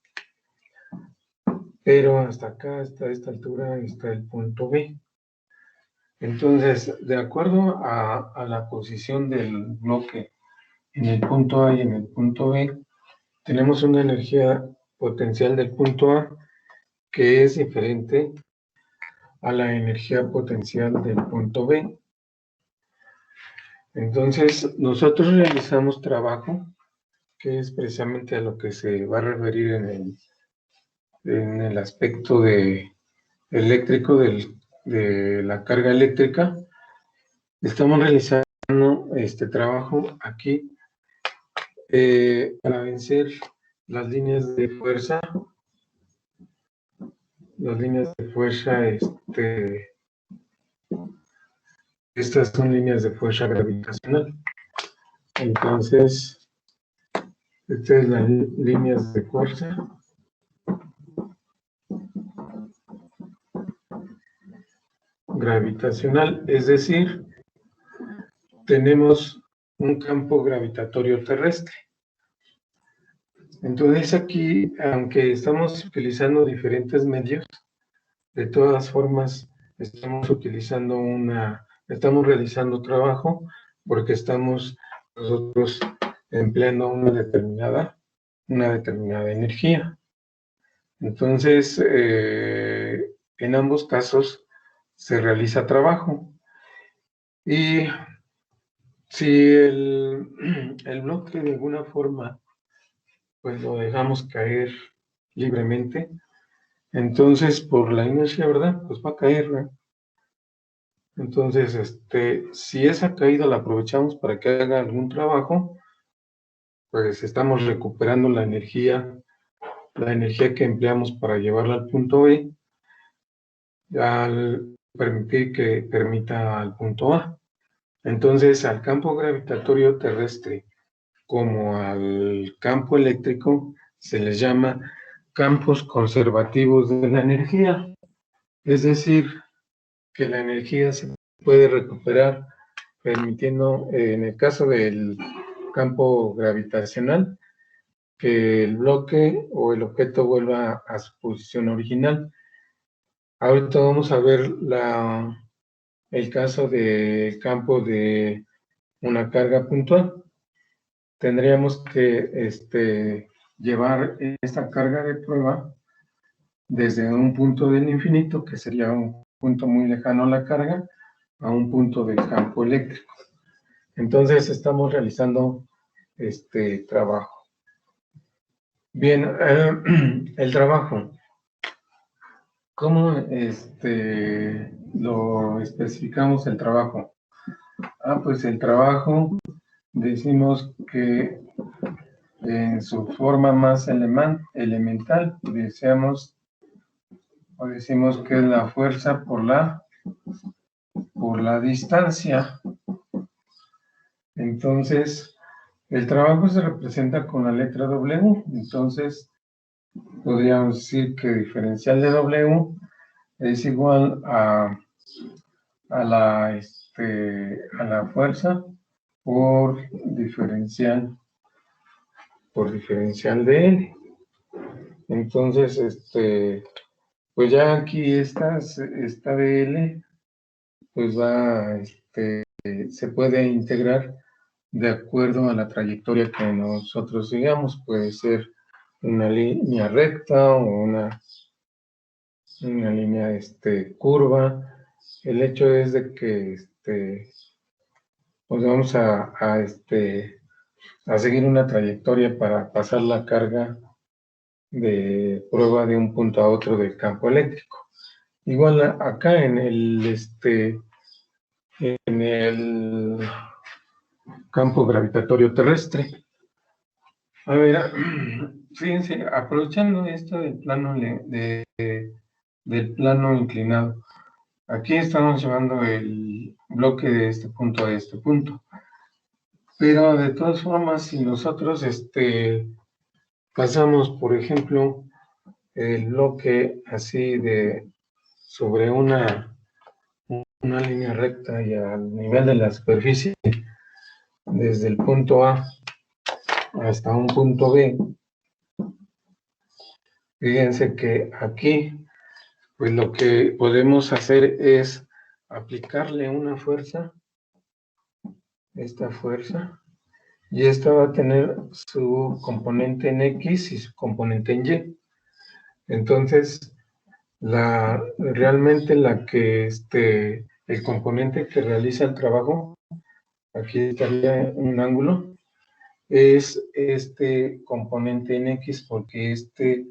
S1: pero hasta acá, hasta esta altura, está el punto B. Entonces, de acuerdo a la posición del bloque en el punto A y en el punto B, tenemos una energía potencial del punto A que es diferente a la energía potencial del punto B. Entonces, nosotros realizamos trabajo, que es precisamente a lo que se va a referir en el aspecto eléctrico de la carga eléctrica. Estamos realizando este trabajo aquí para vencer las líneas de fuerza. Estas son líneas de fuerza gravitacional. Entonces, estas son las líneas de fuerza gravitacional, es decir, tenemos un campo gravitatorio terrestre. Entonces aquí, aunque estamos utilizando diferentes medios, de todas formas estamos realizando trabajo, porque estamos nosotros empleando una determinada energía. Entonces, en ambos casos se realiza trabajo. Y si el bloque de alguna forma pues lo dejamos caer libremente, entonces por la inercia, ¿verdad? Pues va a caer, ¿verdad? Entonces, si esa caída la aprovechamos para que haga algún trabajo, pues estamos recuperando la energía que empleamos para llevarla al punto B, al permitir que permita al punto A. Entonces, al campo gravitatorio terrestre como al campo eléctrico se les llama campos conservativos de la energía, es decir, que la energía se puede recuperar permitiendo, en el caso del campo gravitacional, que el bloque o el objeto vuelva a su posición original. Ahorita vamos a ver el caso del campo de una carga puntual. Tendríamos que llevar esta carga de prueba desde un punto del infinito, que sería un punto muy lejano a la carga, a un punto del campo eléctrico. Entonces estamos realizando este trabajo. Bien, el trabajo. ¿Cómo lo especificamos el trabajo? Pues el trabajo decimos que en su forma más elemental decimos que es la fuerza por la distancia. Entonces, el trabajo se representa con la letra W. Entonces, podríamos decir que diferencial de W es igual a la fuerza por diferencial de L. Entonces, pues ya aquí esta de L, pues se puede integrar de acuerdo a la trayectoria que nosotros sigamos. Puede ser una línea recta o una línea curva. El hecho es de que pues vamos a seguir una trayectoria para pasar la carga de prueba de un punto a otro del campo eléctrico. Igual acá en el campo gravitatorio terrestre. A ver, fíjense, aprovechando esto del plano del plano inclinado, aquí estamos llevando el bloque de este punto a este punto. Pero de todas formas, si nosotros pasamos, por ejemplo, el bloque así sobre una línea recta y al nivel de la superficie, desde el punto A hasta un punto B, fíjense que aquí, pues lo que podemos hacer es aplicarle una fuerza, esta fuerza, y esta va a tener su componente en X y su componente en Y. Entonces, realmente el componente que realiza el trabajo, aquí estaría un ángulo, es este componente en X, porque este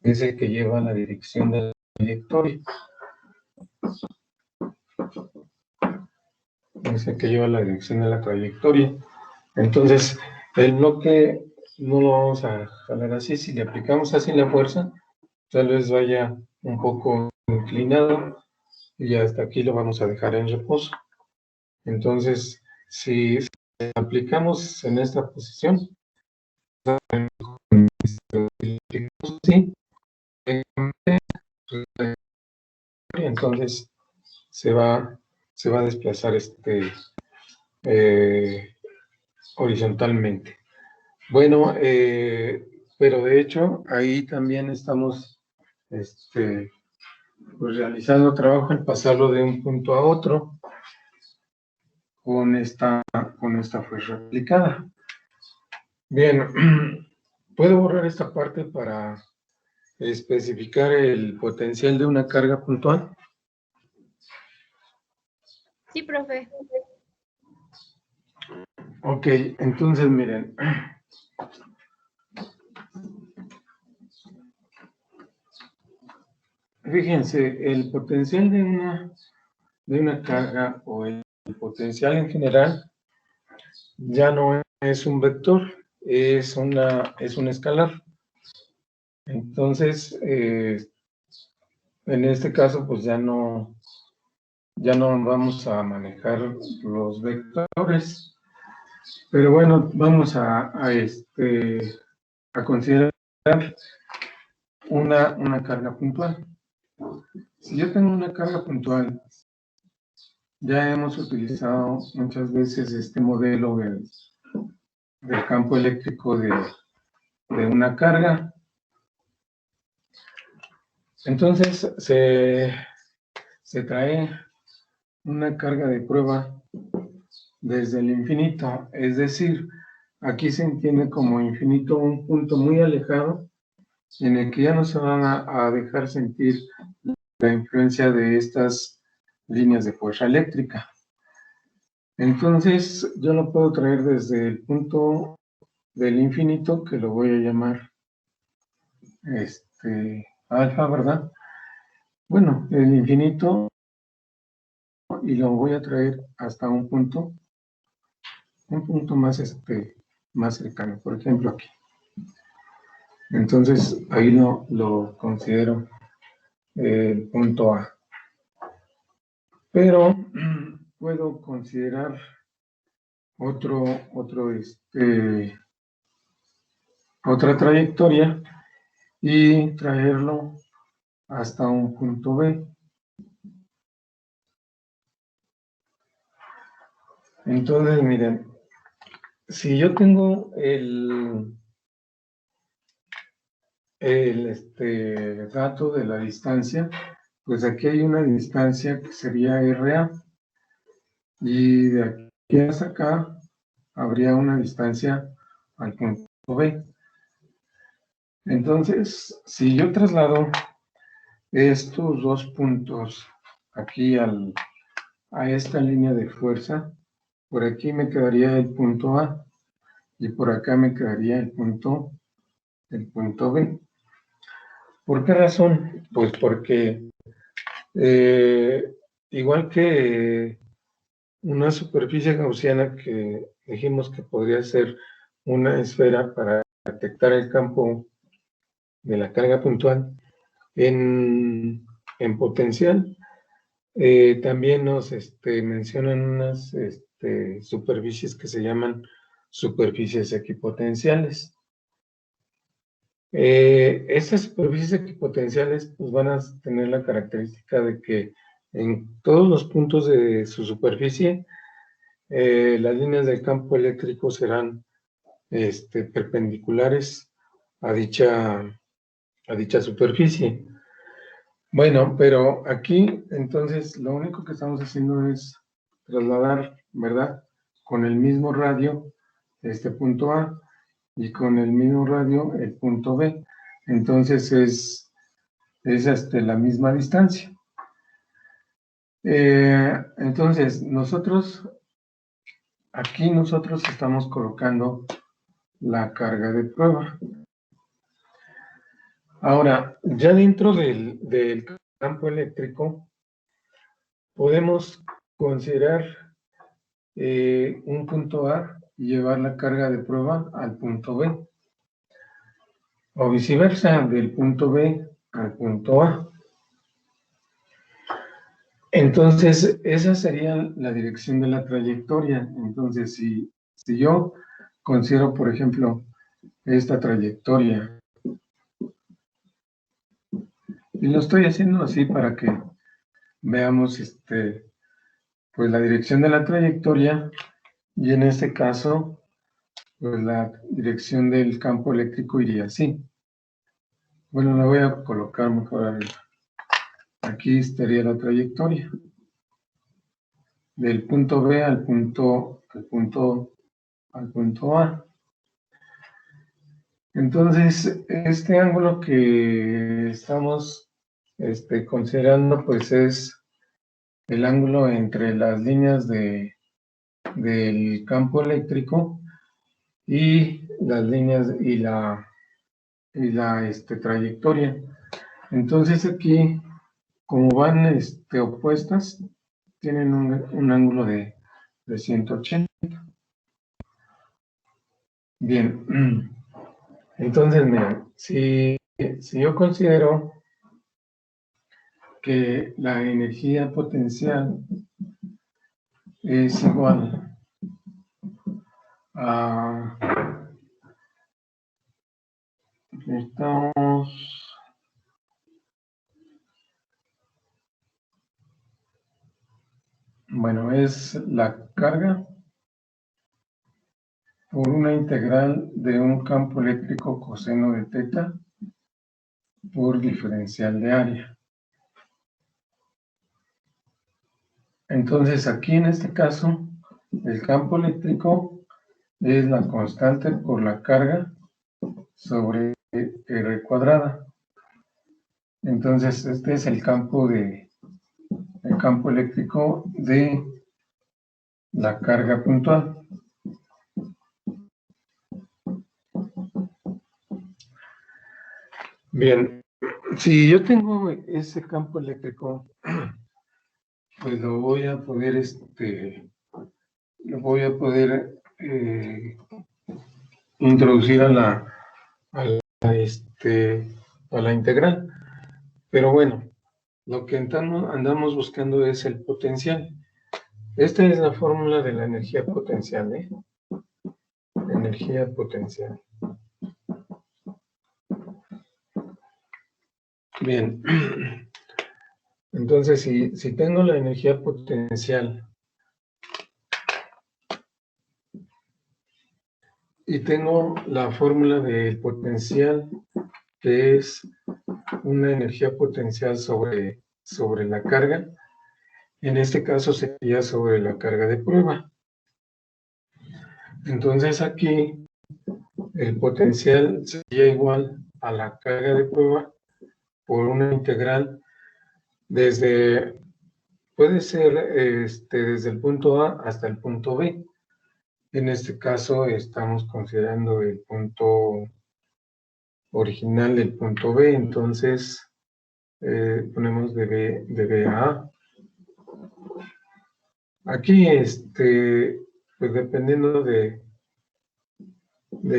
S1: es el que lleva la dirección de la trayectoria. Es el que lleva la dirección de la trayectoria. Entonces, el bloque no lo vamos a jalar así. Si le aplicamos así la fuerza, tal vez vaya un poco inclinado y hasta aquí lo vamos a dejar en reposo. Entonces, si aplicamos en esta posición, sí, entonces se va a desplazar horizontalmente. Bueno, pero de hecho ahí también estamos pues realizando trabajo al pasarlo de un punto a otro con esta fuerza aplicada. Bien, puedo borrar esta parte para especificar el potencial de una carga puntual.
S3: Sí, profe.
S1: Ok, entonces miren. Fíjense, el potencial de una carga o el potencial en general ya no es un vector, es un escalar. Entonces, en este caso, pues ya no vamos a manejar los vectores. Pero bueno, vamos a considerar una carga puntual. Si yo tengo una carga puntual, ya hemos utilizado muchas veces este modelo del campo eléctrico de una carga. Entonces se trae una carga de prueba desde el infinito, es decir, aquí se entiende como infinito un punto muy alejado en el que ya no se van a dejar sentir la influencia de estas líneas de fuerza eléctrica. Entonces yo lo puedo traer desde el punto del infinito, que lo voy a llamar alfa, ¿verdad? Bueno, el infinito, y lo voy a traer hasta un punto más, más cercano, por ejemplo aquí. Entonces ahí lo considero el punto A. Pero puedo considerar otra trayectoria y traerlo hasta un punto B. Entonces, miren, si yo tengo el dato de la distancia, pues aquí hay una distancia que sería RA, y de aquí hasta acá habría una distancia al punto B. Entonces, si yo traslado estos dos puntos aquí a esta línea de fuerza, por aquí me quedaría el punto A y por acá me quedaría el punto B. ¿Por qué razón? Pues porque igual que una superficie gaussiana que dijimos que podría ser una esfera para detectar el campo de la carga puntual, en potencial también nos mencionan unas superficies que se llaman superficies equipotenciales. Estas superficies equipotenciales pues, van a tener la característica de que en todos los puntos de su superficie las líneas del campo eléctrico serán perpendiculares a dicha superficie. Bueno, pero aquí entonces lo único que estamos haciendo es trasladar, ¿verdad? Con el mismo radio este punto A y con el mismo radio el punto B. Entonces es la misma distancia. Entonces aquí nosotros estamos colocando la carga de prueba. Ahora, ya dentro del campo eléctrico, podemos considerar un punto A y llevar la carga de prueba al punto B, o viceversa, del punto B al punto A. Entonces, esa sería la dirección de la trayectoria. Entonces, si yo considero, por ejemplo, esta trayectoria, y lo estoy haciendo así para que veamos pues la dirección de la trayectoria, y en este caso pues la dirección del campo eléctrico iría así. Bueno, la voy a colocar mejor arriba. Aquí estaría la trayectoria del punto B al punto A. Entonces, este ángulo que estamos considerando pues es el ángulo entre las líneas del campo eléctrico y las líneas y la trayectoria. Entonces aquí, como van opuestas, tienen un ángulo de 180. Bien, entonces miren, si yo considero que la energía potencial es igual a, estamos Bueno, es la carga por una integral de un campo eléctrico coseno de teta por diferencial de área. Entonces, aquí en este caso, el campo eléctrico es la constante por la carga sobre R cuadrada. Entonces, este es el campo eléctrico de la carga puntual. Bien, si yo tengo ese campo eléctrico, pues lo voy a poder, introducir a la integral. Pero bueno, lo que andamos buscando es el potencial. Esta es la fórmula de la energía potencial, ¿eh? Energía potencial. Bien. Entonces, si tengo la energía potencial y tengo la fórmula del potencial, que es una energía potencial sobre la carga, en este caso sería sobre la carga de prueba. Entonces aquí el potencial sería igual a la carga de prueba por una integral puede ser desde el punto A hasta el punto B. En este caso estamos considerando el punto original del punto B, entonces ponemos de B a A. Aquí, pues dependiendo de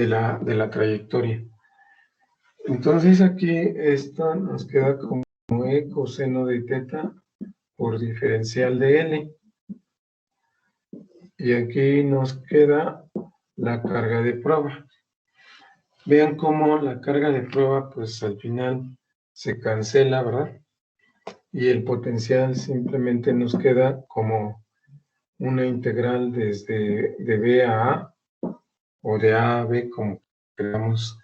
S1: la trayectoria. Entonces aquí esto nos queda como E coseno de teta por diferencial de L. Y aquí nos queda la carga de prueba. Vean cómo la carga de prueba, pues al final se cancela, ¿verdad? Y el potencial simplemente nos queda como una integral desde de B a A o de A a B, como queramos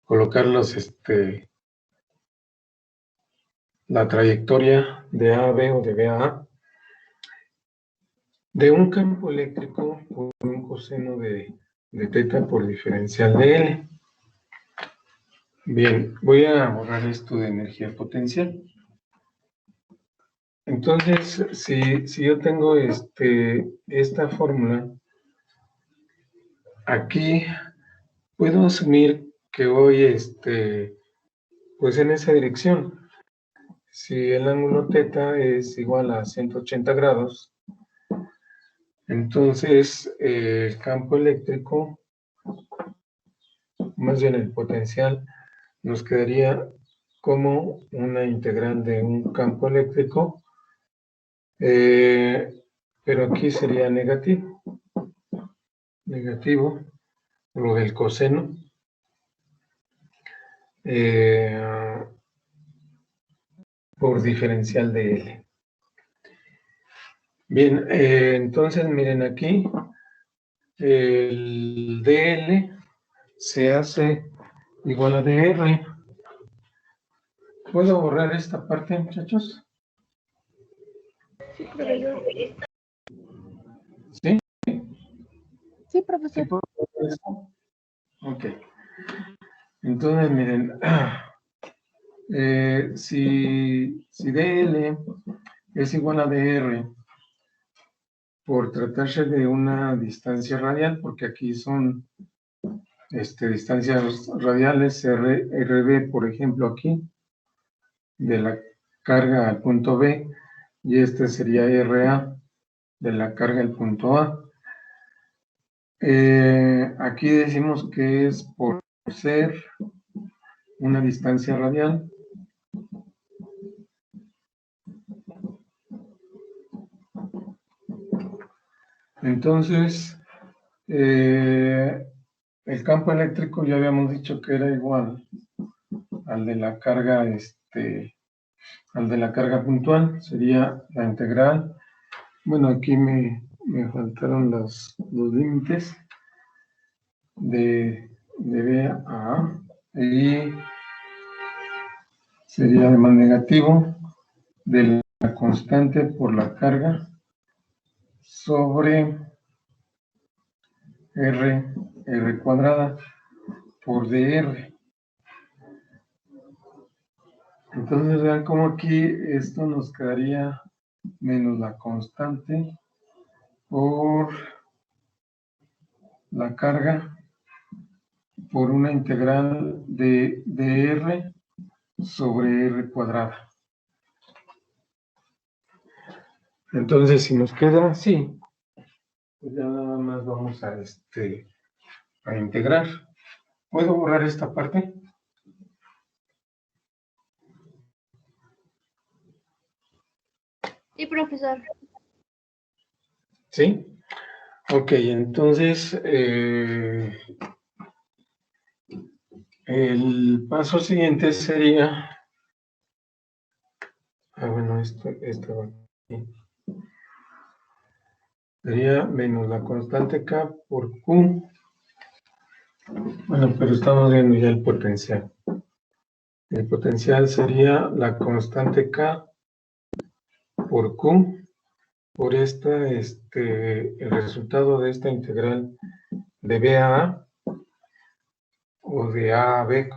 S1: colocarlos, la trayectoria de A a B o de B a A de un campo eléctrico por un coseno de teta por diferencial de L. Bien, voy a borrar esto de energía potencial. Entonces, si yo tengo esta fórmula, aquí puedo asumir que voy pues en esa dirección. Si el ángulo teta es igual a 180 grados, entonces el campo eléctrico, más bien el potencial, nos quedaría como una integral de un campo eléctrico, pero aquí sería negativo, lo del coseno, por diferencial de L. Bien, entonces miren aquí, el dl se hace igual a dr. ¿Puedo borrar esta parte, muchachos?
S4: Sí, profesor.
S1: ¿Sí?
S3: Sí, profesor.
S1: ¿Sí puedo borrar esto? Ok. Entonces, miren, si dl es igual a dr, por tratarse de una distancia radial, porque aquí son distancias radiales, RB, por ejemplo, aquí, de la carga al punto B, y este sería RA, de la carga al punto A. Aquí decimos que es por ser una distancia radial. Entonces, el campo eléctrico ya habíamos dicho que era igual al de la carga, al de la carga puntual, sería la integral Bueno, aquí me faltaron los límites de B a A, y sería además negativo de la constante por la carga sobre R cuadrada por dr. Entonces vean cómo aquí esto nos quedaría menos la constante por la carga por una integral de dr sobre R cuadrada. Entonces, si nos queda así, pues ya nada más vamos a integrar. ¿Puedo borrar esta parte?
S3: Sí, profesor.
S1: ¿Sí? Ok, entonces el paso siguiente sería... bueno, esto va aquí. Sería menos la constante K por Q. Bueno, pero estamos viendo ya el potencial. El potencial sería la constante K por Q por el resultado de esta integral de B a A o de A a B,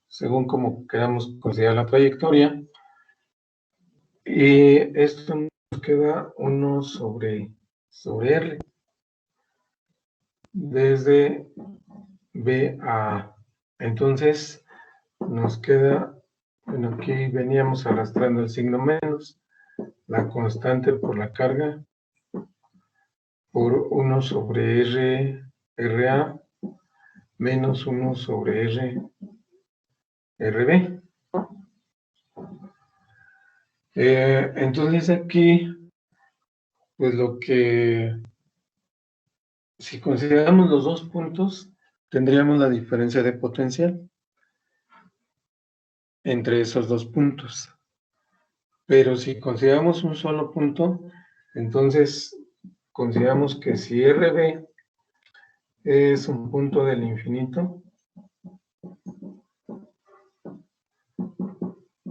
S1: según como queramos considerar la trayectoria. Y esto nos queda 1 sobre R desde B a A. Entonces nos queda, bueno, aquí veníamos arrastrando el signo menos, la constante por la carga por 1 sobre RA menos 1 sobre RB. Entonces aquí, pues si consideramos los dos puntos, tendríamos la diferencia de potencial entre esos dos puntos. Pero si consideramos un solo punto, entonces consideramos que si RB es un punto del infinito,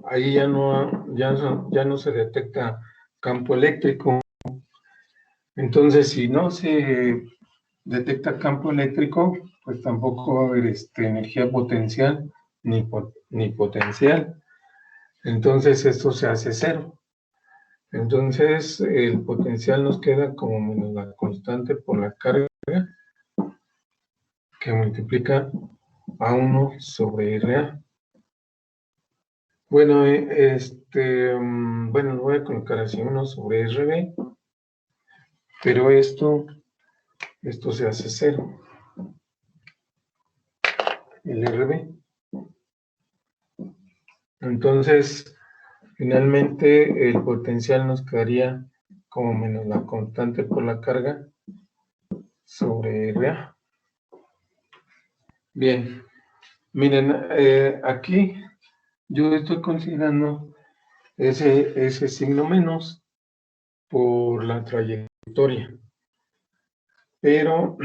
S1: ahí ya no se detecta campo eléctrico. Entonces, si no se detecta campo eléctrico, pues tampoco va a haber energía potencial ni potencial. Entonces, esto se hace cero. Entonces, el potencial nos queda como menos la constante por la carga que multiplica a 1 sobre RA. Bueno, lo voy a colocar así, 1 sobre RB, pero esto se hace cero. El RB. Entonces, finalmente el potencial nos quedaría como menos la constante por la carga sobre RA. Bien, miren, aquí yo estoy considerando ese signo menos por la trayectoria. Pero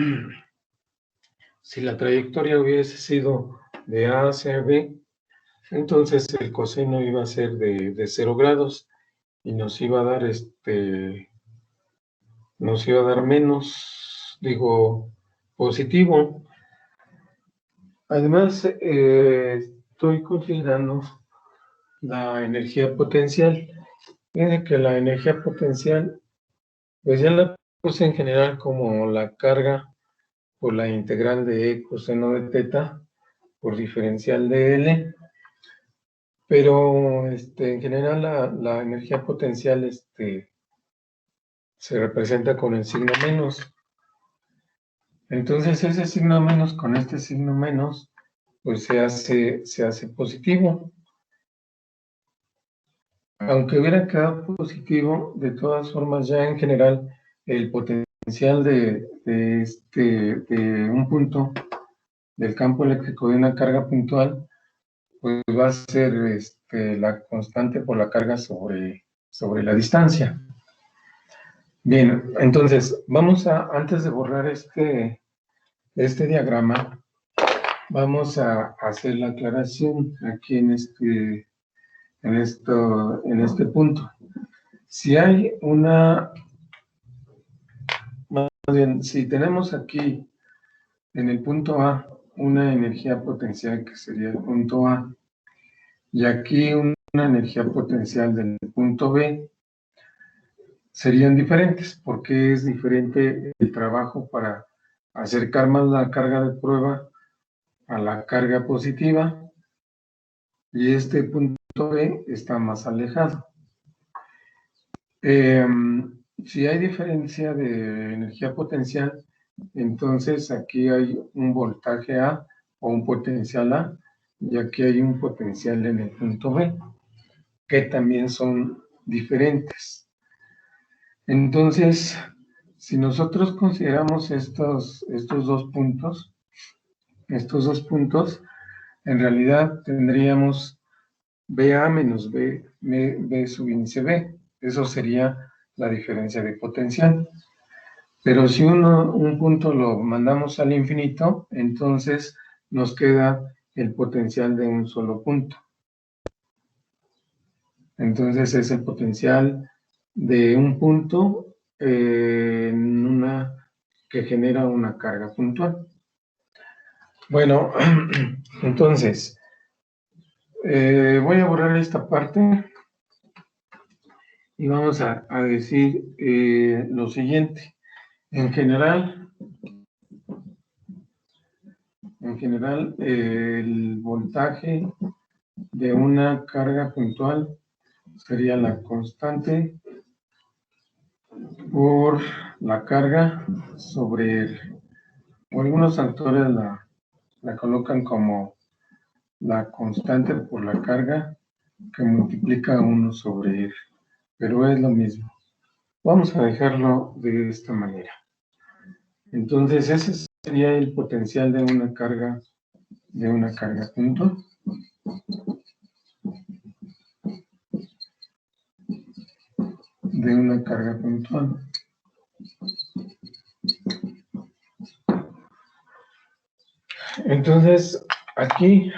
S1: si la trayectoria hubiese sido de A hacia B, entonces el coseno iba a ser de 0 grados y nos iba a dar menos, positivo. Además, estoy considerando la energía potencial. Fíjense que la energía potencial, pues ya la puse en general como la carga por la integral de E coseno de teta por diferencial de L, pero en general la energía potencial se representa con el signo menos. Entonces ese signo menos con este signo menos, pues se hace positivo. Aunque hubiera quedado positivo, de todas formas ya en general el potencial de un punto del campo eléctrico de una carga puntual, pues va a ser la constante por la carga sobre la distancia. Bien, entonces vamos a, antes de borrar este diagrama, vamos a hacer la aclaración aquí en este punto. Si hay más bien, si tenemos aquí en el punto A una energía potencial que sería el punto A, y aquí una energía potencial del punto B, serían diferentes, porque es diferente el trabajo para acercar más la carga de prueba a la carga positiva, y este punto B está más alejado. Si hay diferencia de energía potencial, entonces aquí hay un voltaje A o un potencial A, y aquí hay un potencial en el punto B, que también son diferentes. Entonces, si nosotros consideramos estos dos puntos, en realidad tendríamos BA menos B sub índice B. Eso sería la diferencia de potencial. Pero si un punto lo mandamos al infinito, entonces nos queda el potencial de un solo punto. Entonces es el potencial de un punto que genera una carga puntual. Bueno, entonces voy a borrar esta parte y vamos a decir lo siguiente. En general, el voltaje de una carga puntual sería la constante por la carga sobre algunos autores la colocan como la constante por la carga que multiplica 1 sobre R, pero es lo mismo. Vamos a dejarlo de esta manera. Entonces, ese sería el potencial de una carga puntual. Entonces, aquí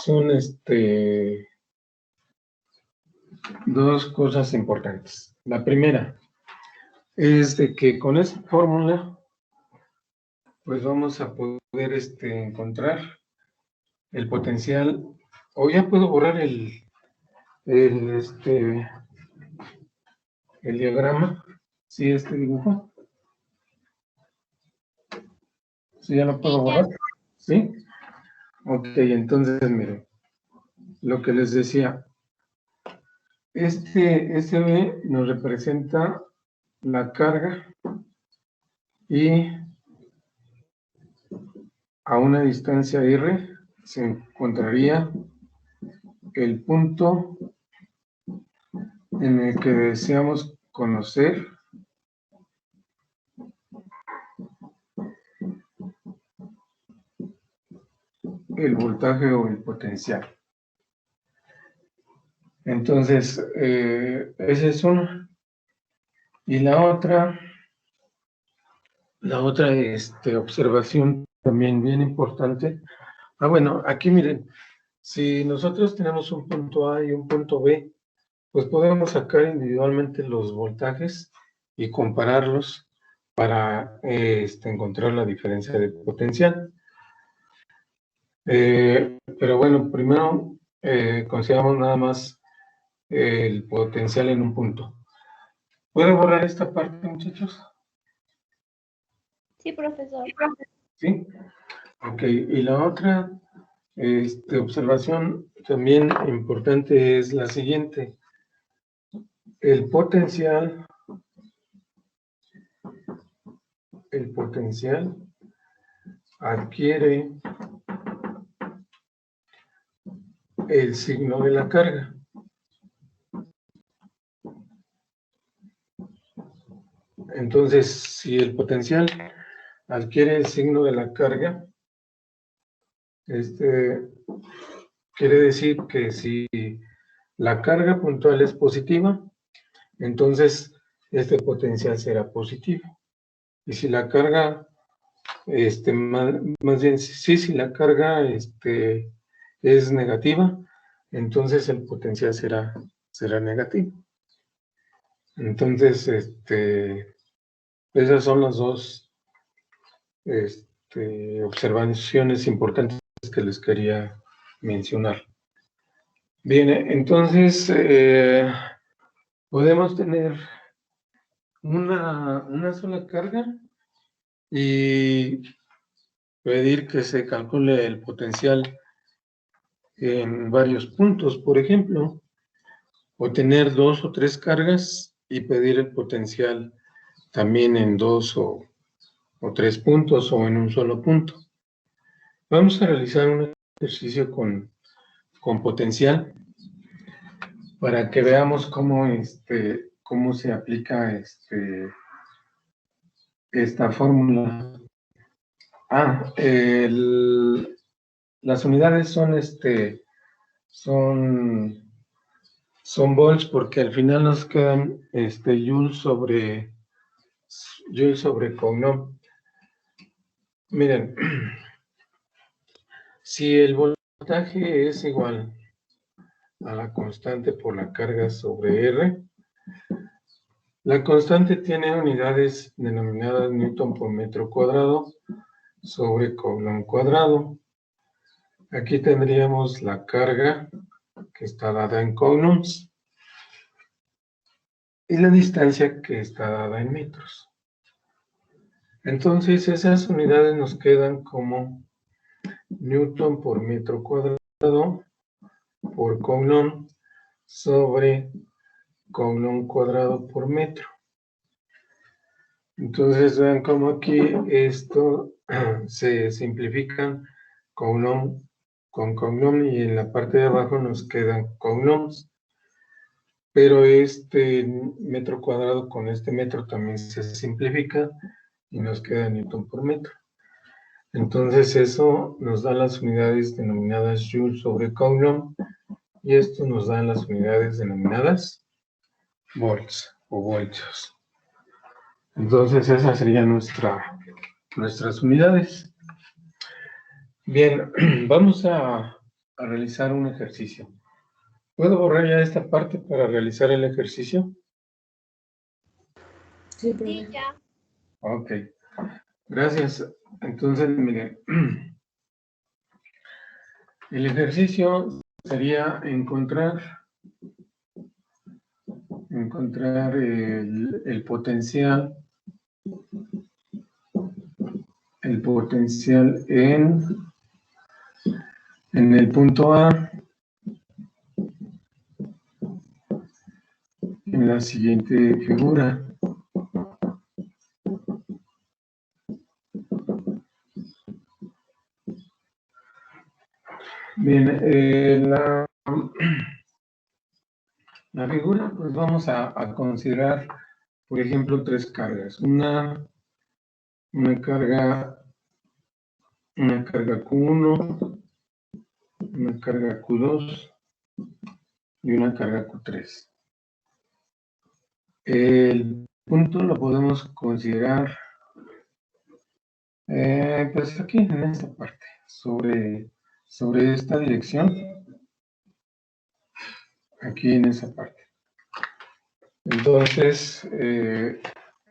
S1: son dos cosas importantes. La primera es de que con esta fórmula pues vamos a poder encontrar el potencial, o ya puedo borrar el diagrama, ¿sí? Este dibujo, ¿sí ya lo puedo borrar? ¿Sí? Ok, entonces miren, lo que les decía, B nos representa la carga y a una distancia R se encontraría el punto en el que deseamos conocer el voltaje o el potencial. Entonces, esa es una. Y la otra observación también bien importante. Bueno, aquí miren, si nosotros tenemos un punto A y un punto B, pues podemos sacar individualmente los voltajes y compararlos para encontrar la diferencia de potencial. Pero bueno, primero consideramos nada más el potencial en un punto. ¿Puedo borrar esta parte, muchachos?
S3: Sí, profesor.
S1: Sí. Ok, y la otra observación también importante es la siguiente. El potencial adquiere el signo de la carga. Entonces, si el potencial adquiere el signo de la carga, quiere decir que si la carga puntual es positiva, entonces este potencial será positivo. Y si la carga, más bien, si la carga es negativa, entonces el potencial será negativo. Entonces, esas son las dos observaciones importantes que les quería mencionar. Bien, entonces podemos tener una sola carga y pedir que se calcule el potencial en varios puntos, por ejemplo, o tener 2 o 3 cargas y pedir el potencial también en 2 o 3 puntos o en un solo punto. Vamos a realizar un ejercicio con potencial para que veamos cómo se aplica esta fórmula. Las unidades son volts porque al final nos quedan joules sobre Coulomb. Miren, si el voltaje es igual a la constante por la carga sobre R, la constante tiene unidades denominadas Newton por metro cuadrado sobre Coulomb cuadrado. Aquí tendríamos la carga que está dada en coulombs y la distancia que está dada en metros. Entonces esas unidades nos quedan como Newton por metro cuadrado por Coulomb sobre Coulomb cuadrado por metro. Entonces vean cómo aquí esto se simplifican Coulomb con Coulomb y en la parte de abajo nos quedan coulombs. Pero este metro cuadrado con este metro también se simplifica y nos queda Newton por metro. Entonces eso nos da las unidades denominadas joules sobre Coulomb y esto nos da las unidades denominadas volts o voltios. Entonces esas serían nuestras unidades. Bien, vamos a realizar un ejercicio. ¿Puedo borrar ya esta parte para realizar el ejercicio?
S3: Sí, ya.
S1: Ok, gracias. Entonces, miren, el ejercicio sería encontrar el potencial en el punto A en la siguiente figura. Bien, la figura, pues vamos a considerar, por ejemplo, 3 cargas. Una carga Q1, una carga Q2 y una carga Q3. El punto lo podemos considerar, pues aquí en esta parte, sobre esta dirección, aquí en esa parte. Entonces,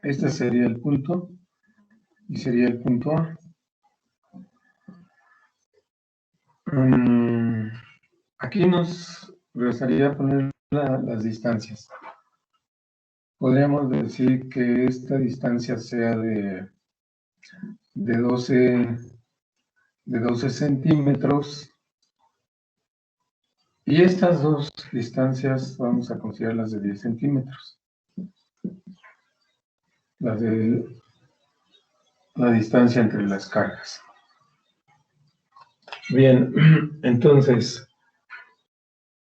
S1: este sería el punto y sería el punto A. Aquí nos gustaría poner las distancias. Podríamos decir que esta distancia sea de 12 centímetros. Y estas dos distancias vamos a considerarlas de 10 centímetros. La distancia entre las cargas. Bien, entonces,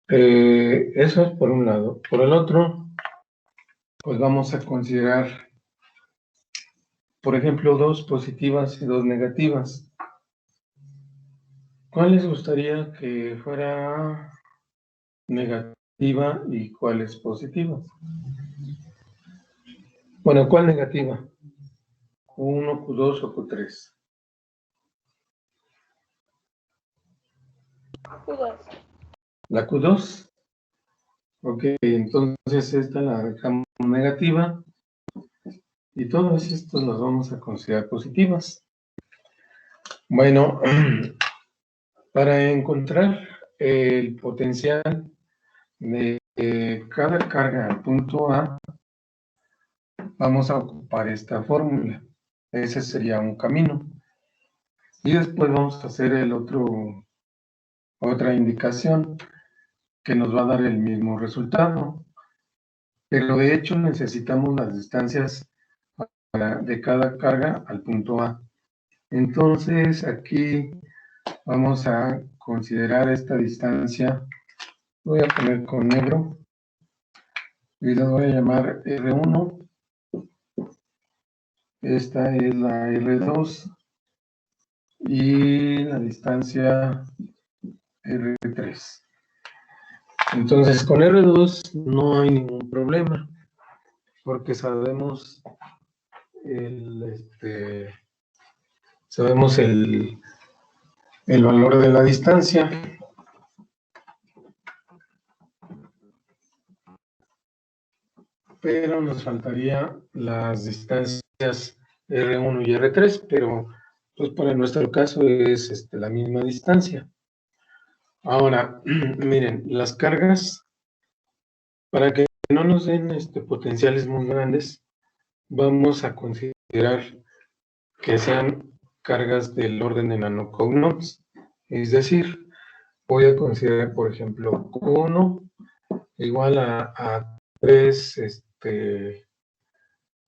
S1: eso es por un lado. Por el otro, pues vamos a considerar, por ejemplo, 2 positivas y 2 negativas. ¿Cuál les gustaría que fuera negativa y cuál es positiva? Bueno, ¿cuál negativa? Q1, Q2 o Q3.
S4: Q2.
S1: La Q2. Ok, entonces esta la dejamos negativa y todas estas las vamos a considerar positivas. Bueno, para encontrar el potencial de cada carga al punto A, vamos a ocupar esta fórmula. Ese sería un camino. Y después vamos a hacer otra indicación que nos va a dar el mismo resultado. Pero de hecho necesitamos las distancias de cada carga al punto A. Entonces aquí vamos a considerar esta distancia. Voy a poner con negro y la voy a llamar R1. Esta es la R2 y la distancia R3. Entonces con R2 no hay ningún problema porque sabemos el valor de la distancia. Pero nos faltaría las distancias R1 y R3, pero pues para nuestro caso es la misma distancia. Ahora, miren, las cargas, para que no nos den potenciales muy grandes, vamos a considerar que sean cargas del orden de nanocoulombs. Es decir, voy a considerar, por ejemplo, Q1 igual a 3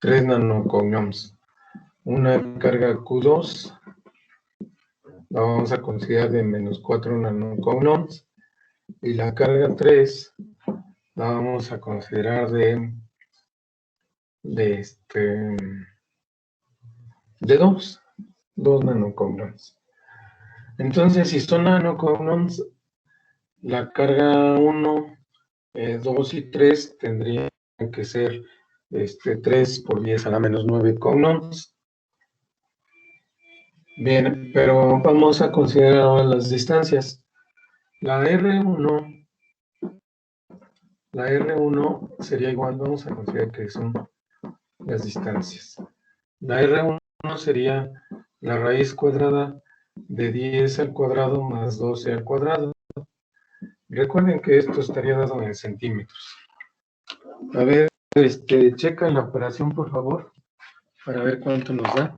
S1: nanocoulombs. Una carga Q2 la vamos a considerar de menos 4 nanocoulombs y la carga 3 la vamos a considerar de 2 nanocoulombs. Entonces, si son nanocoulombs, la carga 1, 2 y 3 tendrían que ser 3 por 10 a la menos 9 coulombs. Bien, pero vamos a considerar ahora las distancias. La R1 sería igual, vamos a considerar que son las distancias. La R1 sería la raíz cuadrada de 10 al cuadrado más 12 al cuadrado. Recuerden que esto estaría dado en centímetros. A ver, checa la operación, por favor, para ver cuánto nos da.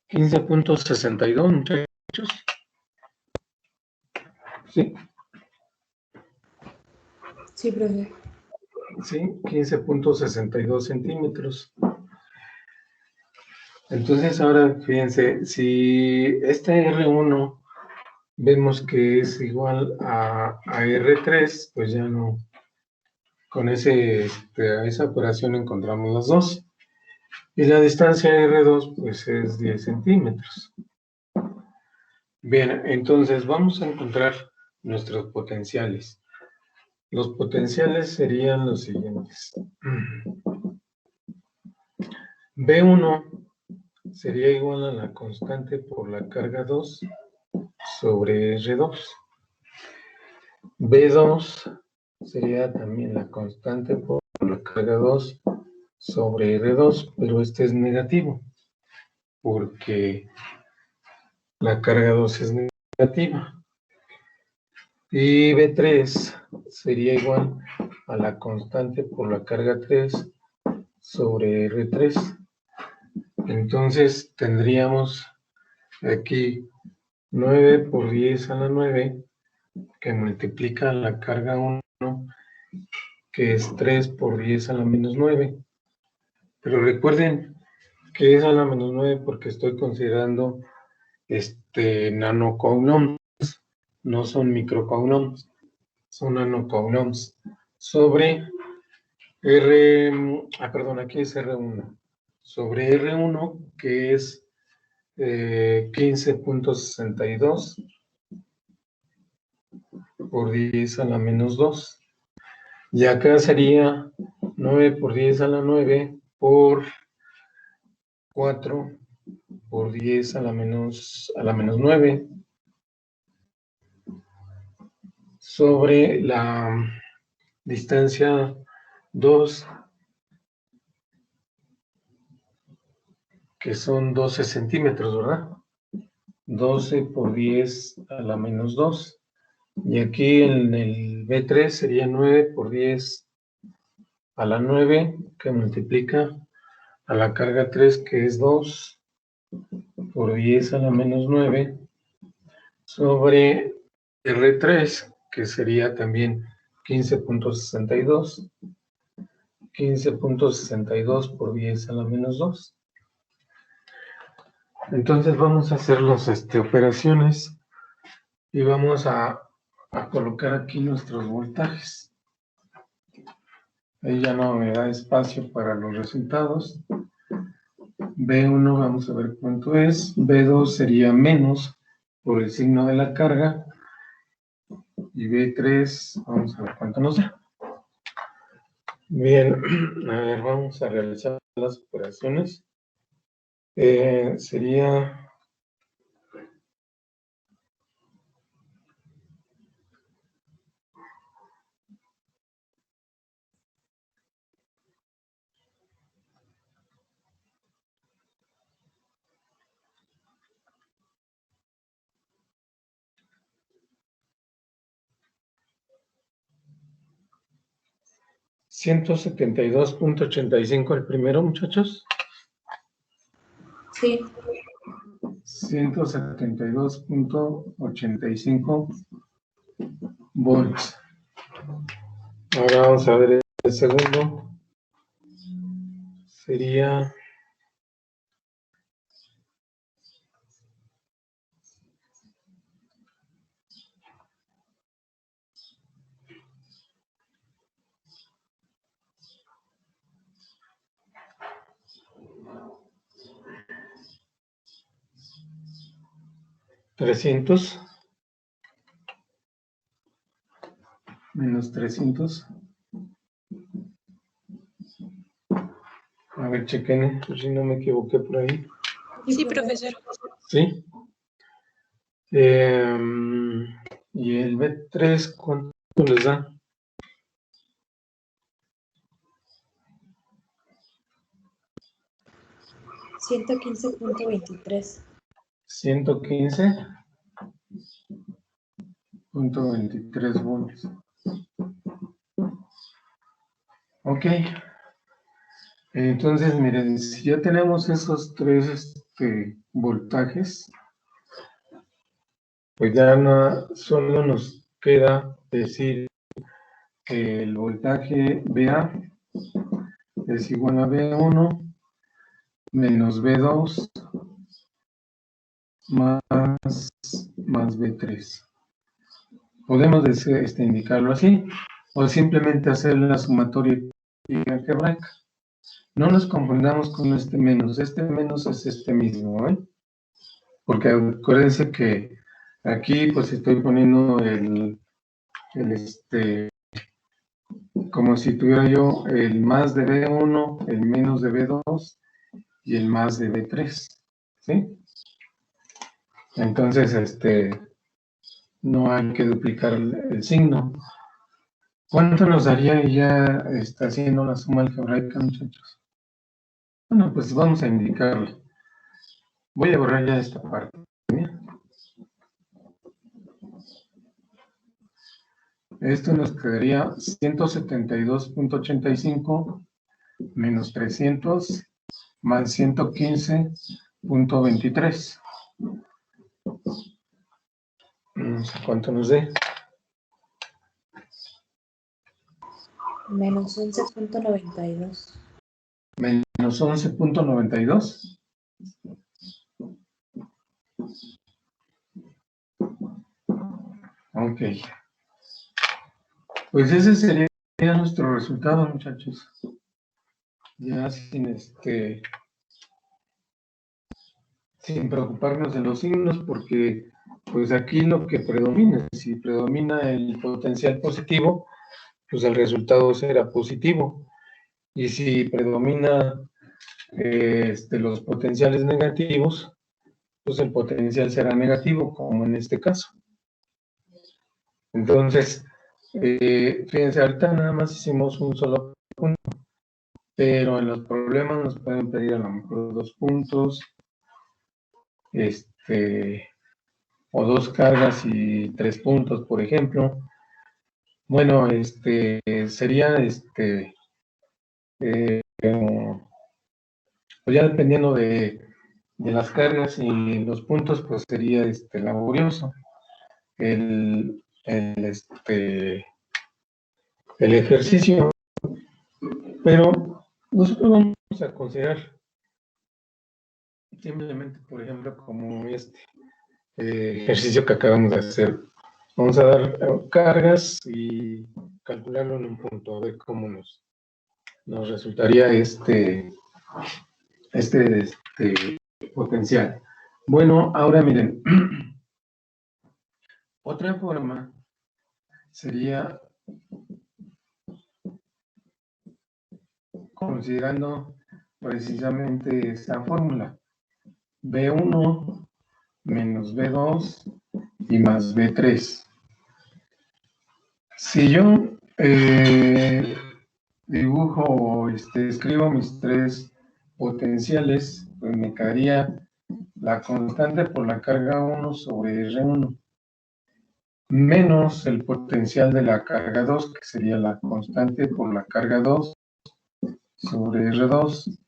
S1: $15.62, muchachos. ¿Sí?
S5: Sí, profe.
S1: Sí, 15.62 centímetros. Entonces ahora fíjense, si este R1 vemos que es igual a R3, pues ya no, con esa operación encontramos las dos. Y la distancia R2 pues es 10 centímetros. Bien, entonces vamos a encontrar nuestros potenciales. Los potenciales serían los siguientes. B1 sería igual a la constante por la carga 2 sobre R2. B2 sería también la constante por la carga 2 sobre R2, pero este es negativo, porque la carga 2 es negativa. Y B3 sería igual a la constante por la carga 3 sobre R3. Entonces tendríamos aquí 9 por 10 a la 9, que multiplica la carga 1, que es 3 por 10 a la menos 9. Pero recuerden que es a la menos 9 porque estoy considerando nanocoulombs. no son microcoulombs, son nanocoulombs, sobre aquí es R1, sobre R1, que es 15.62 por 10 a la menos 2. Y acá sería 9 por 10 a la 9 por 4 por 10 a la menos 9 sobre la distancia 2, que son 12 centímetros, ¿verdad? 12 por 10 a la menos 2. Y aquí en el B3 sería 9 por 10 a la 9, que multiplica a la carga 3, que es 2 por 10 a la menos 9, sobre R3, que sería también 15.62. 15.62 por 10 a la menos 2. Entonces vamos a hacer las operaciones y vamos a colocar aquí nuestros voltajes. Ahí ya no me da espacio para los resultados. B1 vamos a ver cuánto es. B2 sería menos por el signo de la carga. Y B3, vamos a ver cuánto nos da. Bien, a ver, vamos a realizar las operaciones. Sería 172.85 el primero, muchachos.
S3: Sí.
S1: 172.85 volts. Ahora vamos a ver el segundo. Sería 300 menos 300. A ver, chequen, si no me equivoqué por ahí.
S4: Sí, profesor.
S1: ¿Sí? Y el B3, ¿cuánto les da?
S3: 115.23.
S1: 115.23 volts. Ok. Entonces, miren, si ya tenemos esos tres voltajes, pues ya solo nos queda decir que el voltaje VA es igual a V1 menos V2 más V3. Podemos indicarlo así, o simplemente hacer la sumatoria algebraica. No nos confundamos con este menos es este mismo, ¿eh? Porque acuérdense que aquí pues estoy poniendo como si tuviera yo el más de B1, el menos de B2 y el más de B3, ¿sí? Entonces, no hay que duplicar el signo. ¿Cuánto nos daría ya haciendo la suma algebraica, muchachos? Bueno, pues vamos a indicarle. Voy a borrar ya esta parte. ¿Bien? Esto nos quedaría 172.85 menos 300 más 115.23. No sé cuánto nos dé.
S3: Menos 11.92.
S1: Menos 11.92. Ok. Pues ese sería nuestro resultado, muchachos. Ya sin preocuparnos de los signos, porque pues aquí lo que predomina, si predomina el potencial positivo, pues el resultado será positivo. Y si predomina los potenciales negativos, pues el potencial será negativo, como en este caso. Entonces, fíjense, ahorita nada más hicimos un solo punto, pero en los problemas nos pueden pedir a lo mejor 2 puntos, o 2 cargas y 3 puntos, por ejemplo. Bueno, sería, pues ya dependiendo de las cargas y los puntos, pues sería, laborioso el ejercicio, pero nosotros vamos a considerar simplemente, por ejemplo, como ejercicio que acabamos de hacer. Vamos a dar cargas y calcularlo en un punto, a ver cómo nos resultaría este potencial. Bueno, ahora miren, otra forma sería considerando precisamente esta fórmula, B1 menos B2 y más B3. Si yo dibujo o escribo mis 3 potenciales, pues me quedaría la constante por la carga 1 sobre R1 menos el potencial de la carga 2, que sería la constante por la carga 2 sobre R2,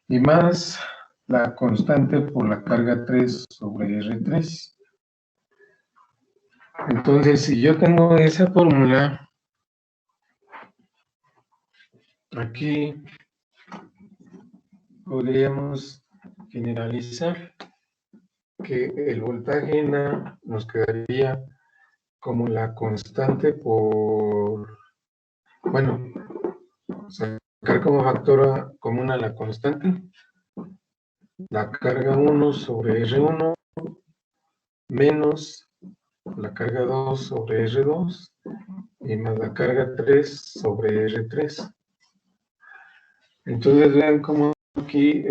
S1: y más la constante por la carga 3 sobre R3. Entonces, si yo tengo esa fórmula, aquí podríamos generalizar que el voltaje en A nos quedaría como la constante sacar como factor común a la constante, la carga 1 sobre R1 menos la carga 2 sobre R2 y más la carga 3 sobre R3. Entonces vean cómo aquí,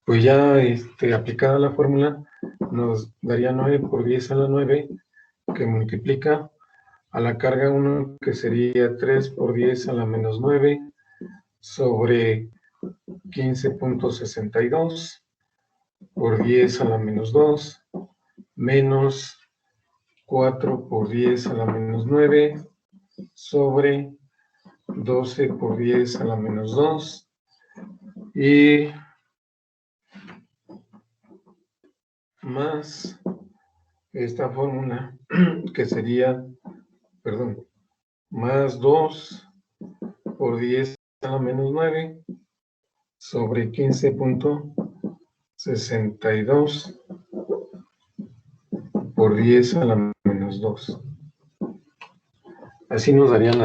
S1: pues ya aplicada la fórmula, nos daría 9 por 10 a la 9, que multiplica a la carga 1, que sería 3 por 10 a la menos 9, sobre 15.62 por 10 a la menos 2, menos 4 por 10 a la menos 9, sobre 12 por 10 a la menos 2, y más esta fórmula, que sería, más 2 por 10 a la menos 9, sobre 15.62 por 10 a la menos 2. Así nos darían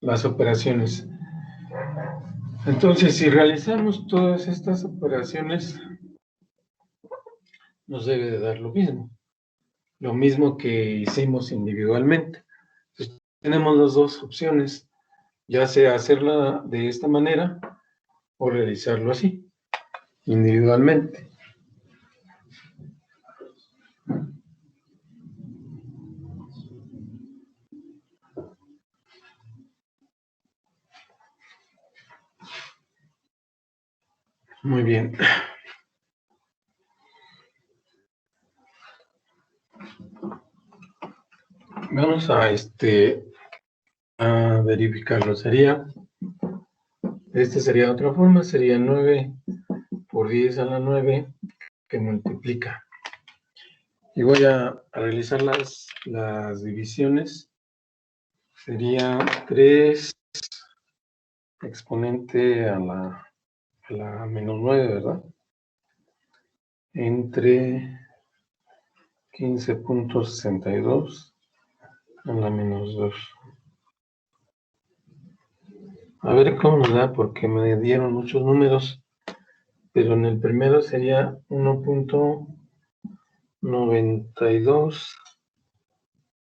S1: las operaciones. Entonces, si realizamos todas estas operaciones, nos debe de dar lo mismo que hicimos individualmente. Entonces, tenemos las 2 opciones, ya sea hacerla de esta manera o realizarlo así, individualmente. Muy bien. Vamos a verificarlo. Sería otra forma, sería 9 por 10 a la 9, que multiplica. Y voy a realizar las divisiones. Sería 3 exponente a la menos 9, ¿verdad? entre 15.62 a la menos 2. A ver cómo nos da, porque me dieron muchos números, pero en el primero sería 1.92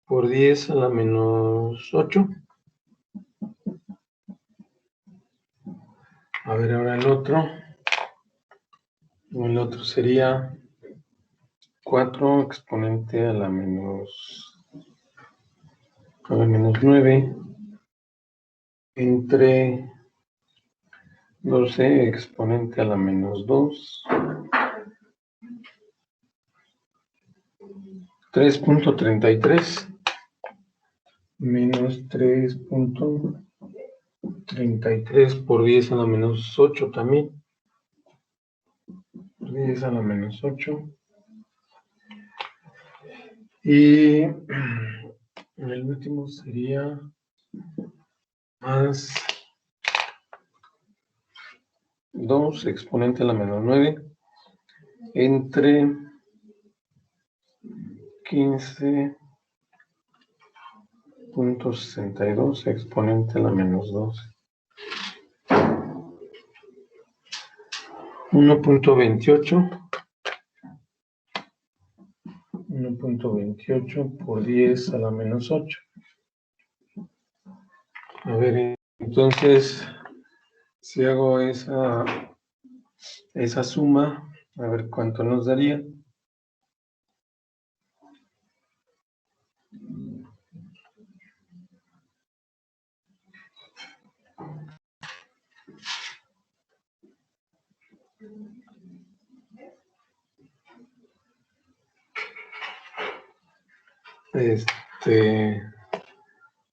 S1: por 10 a la menos 8. A ver ahora el otro. El otro sería 4 exponente a la menos 9 entre 12 exponente a la menos 2. 3.33 menos 3.33 por 10 a la menos 8 también. 10 a la menos 8. Y el último sería más 2 exponente a la menos 9 entre 15.62 exponente a la menos 12. 1.28 por 10 a la menos 8. A ver, entonces, si hago esa suma, a ver cuánto nos daría.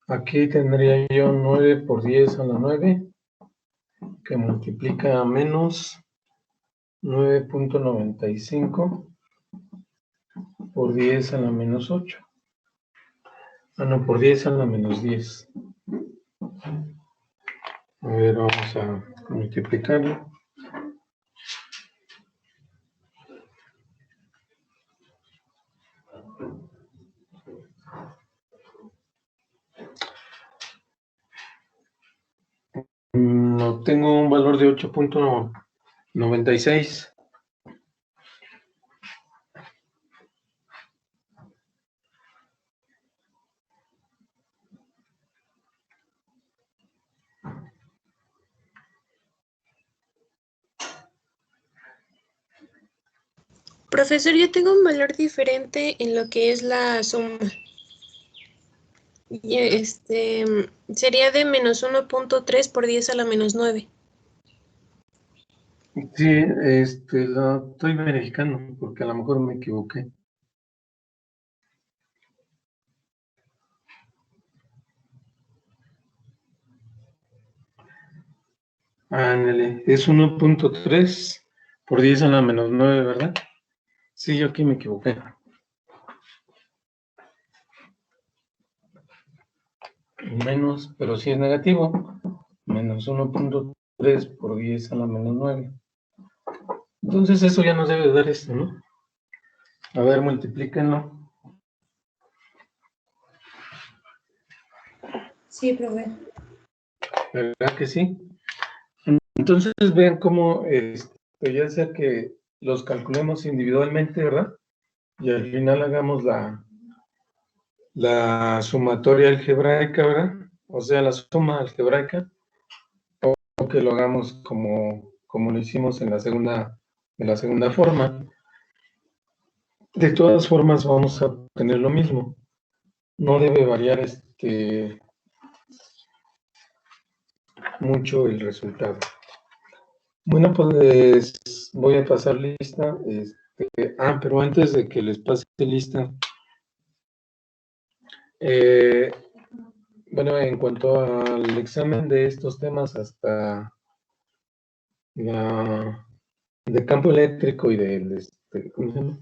S1: Aquí tendría yo 9 por 10 a la 9, que multiplica a menos 9.95 por 10 a la menos 8. Ah, no, por 10 a la menos 10. A ver, vamos a multiplicarlo. No, tengo un valor de 8.96.
S3: Profesor, yo tengo un valor diferente en lo que es la suma. Y sería de menos 1.3 por 10 a la menos 9.
S1: Sí, lo estoy verificando porque a lo mejor me equivoqué. Ándale, es 1.3 por 10 a la menos 9, ¿verdad? Sí, yo aquí me equivoqué. Menos, pero sí es negativo. Menos 1.3 por 10 a la menos 9. Entonces eso ya nos debe dar esto, ¿no? A ver, multiplíquenlo.
S5: Sí, profe.
S1: ¿Verdad que sí? Entonces vean cómo, ya sea que los calculemos individualmente, ¿verdad? Y al final hagamos la sumatoria algebraica, ¿verdad? O sea, la suma algebraica, o que lo hagamos como lo hicimos en la segunda forma. De todas formas vamos a obtener lo mismo. No debe variar mucho el resultado. Bueno, pues voy a pasar lista. Pero antes de que les pase lista, bueno, en cuanto al examen de estos temas hasta de campo eléctrico y ¿cómo se llama?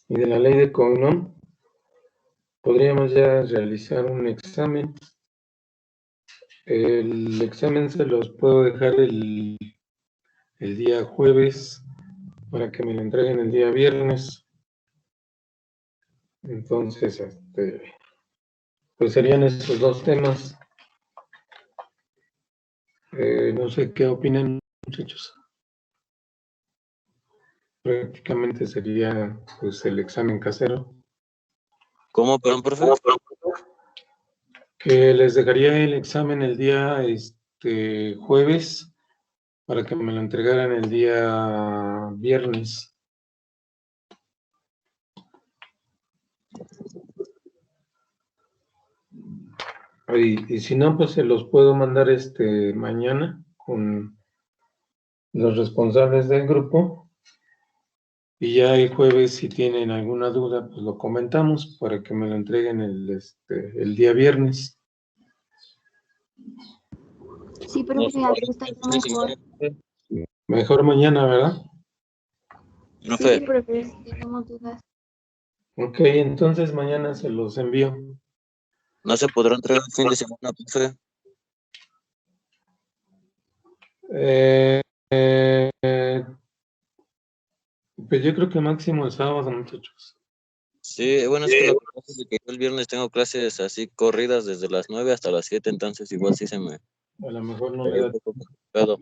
S1: Y de la ley de Coulomb, podríamos ya realizar un examen. El examen se los puedo dejar el día jueves para que me lo entreguen el día viernes. Entonces, pues serían esos dos temas. No sé qué opinan, muchachos. Prácticamente sería pues el examen casero.
S5: ¿Cómo, perdón, profe?
S1: Que les dejaría el examen el día jueves para que me lo entregaran el día viernes. Y si no, pues se los puedo mandar mañana con los responsables del grupo. Y ya el jueves, si tienen alguna duda, pues lo comentamos para que me lo entreguen el día viernes.
S6: Sí, profe, así está mejor.
S1: Mejor mañana, ¿verdad?
S5: Profe,
S3: Sí, profe.
S6: Tenemos dudas.
S1: Ok, entonces mañana se los envío.
S5: ¿no se podrá entregar el fin de semana, profe?
S1: Pues yo creo que máximo el sábado, muchachos.
S5: Sí, bueno, es que lo que pasa es que yo el viernes tengo clases así corridas desde las 9 hasta las 7, entonces igual sí se me
S1: A lo mejor no le
S5: haría
S1: da.
S5: un poco complicado.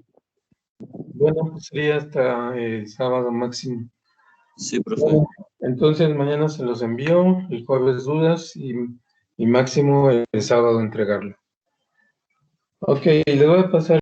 S1: Bueno, pues sería hasta el sábado máximo.
S5: Sí, profe.
S1: Bueno, entonces mañana se los envío, el jueves dudas y máximo el sábado entregarlo. Ok, le voy a pasar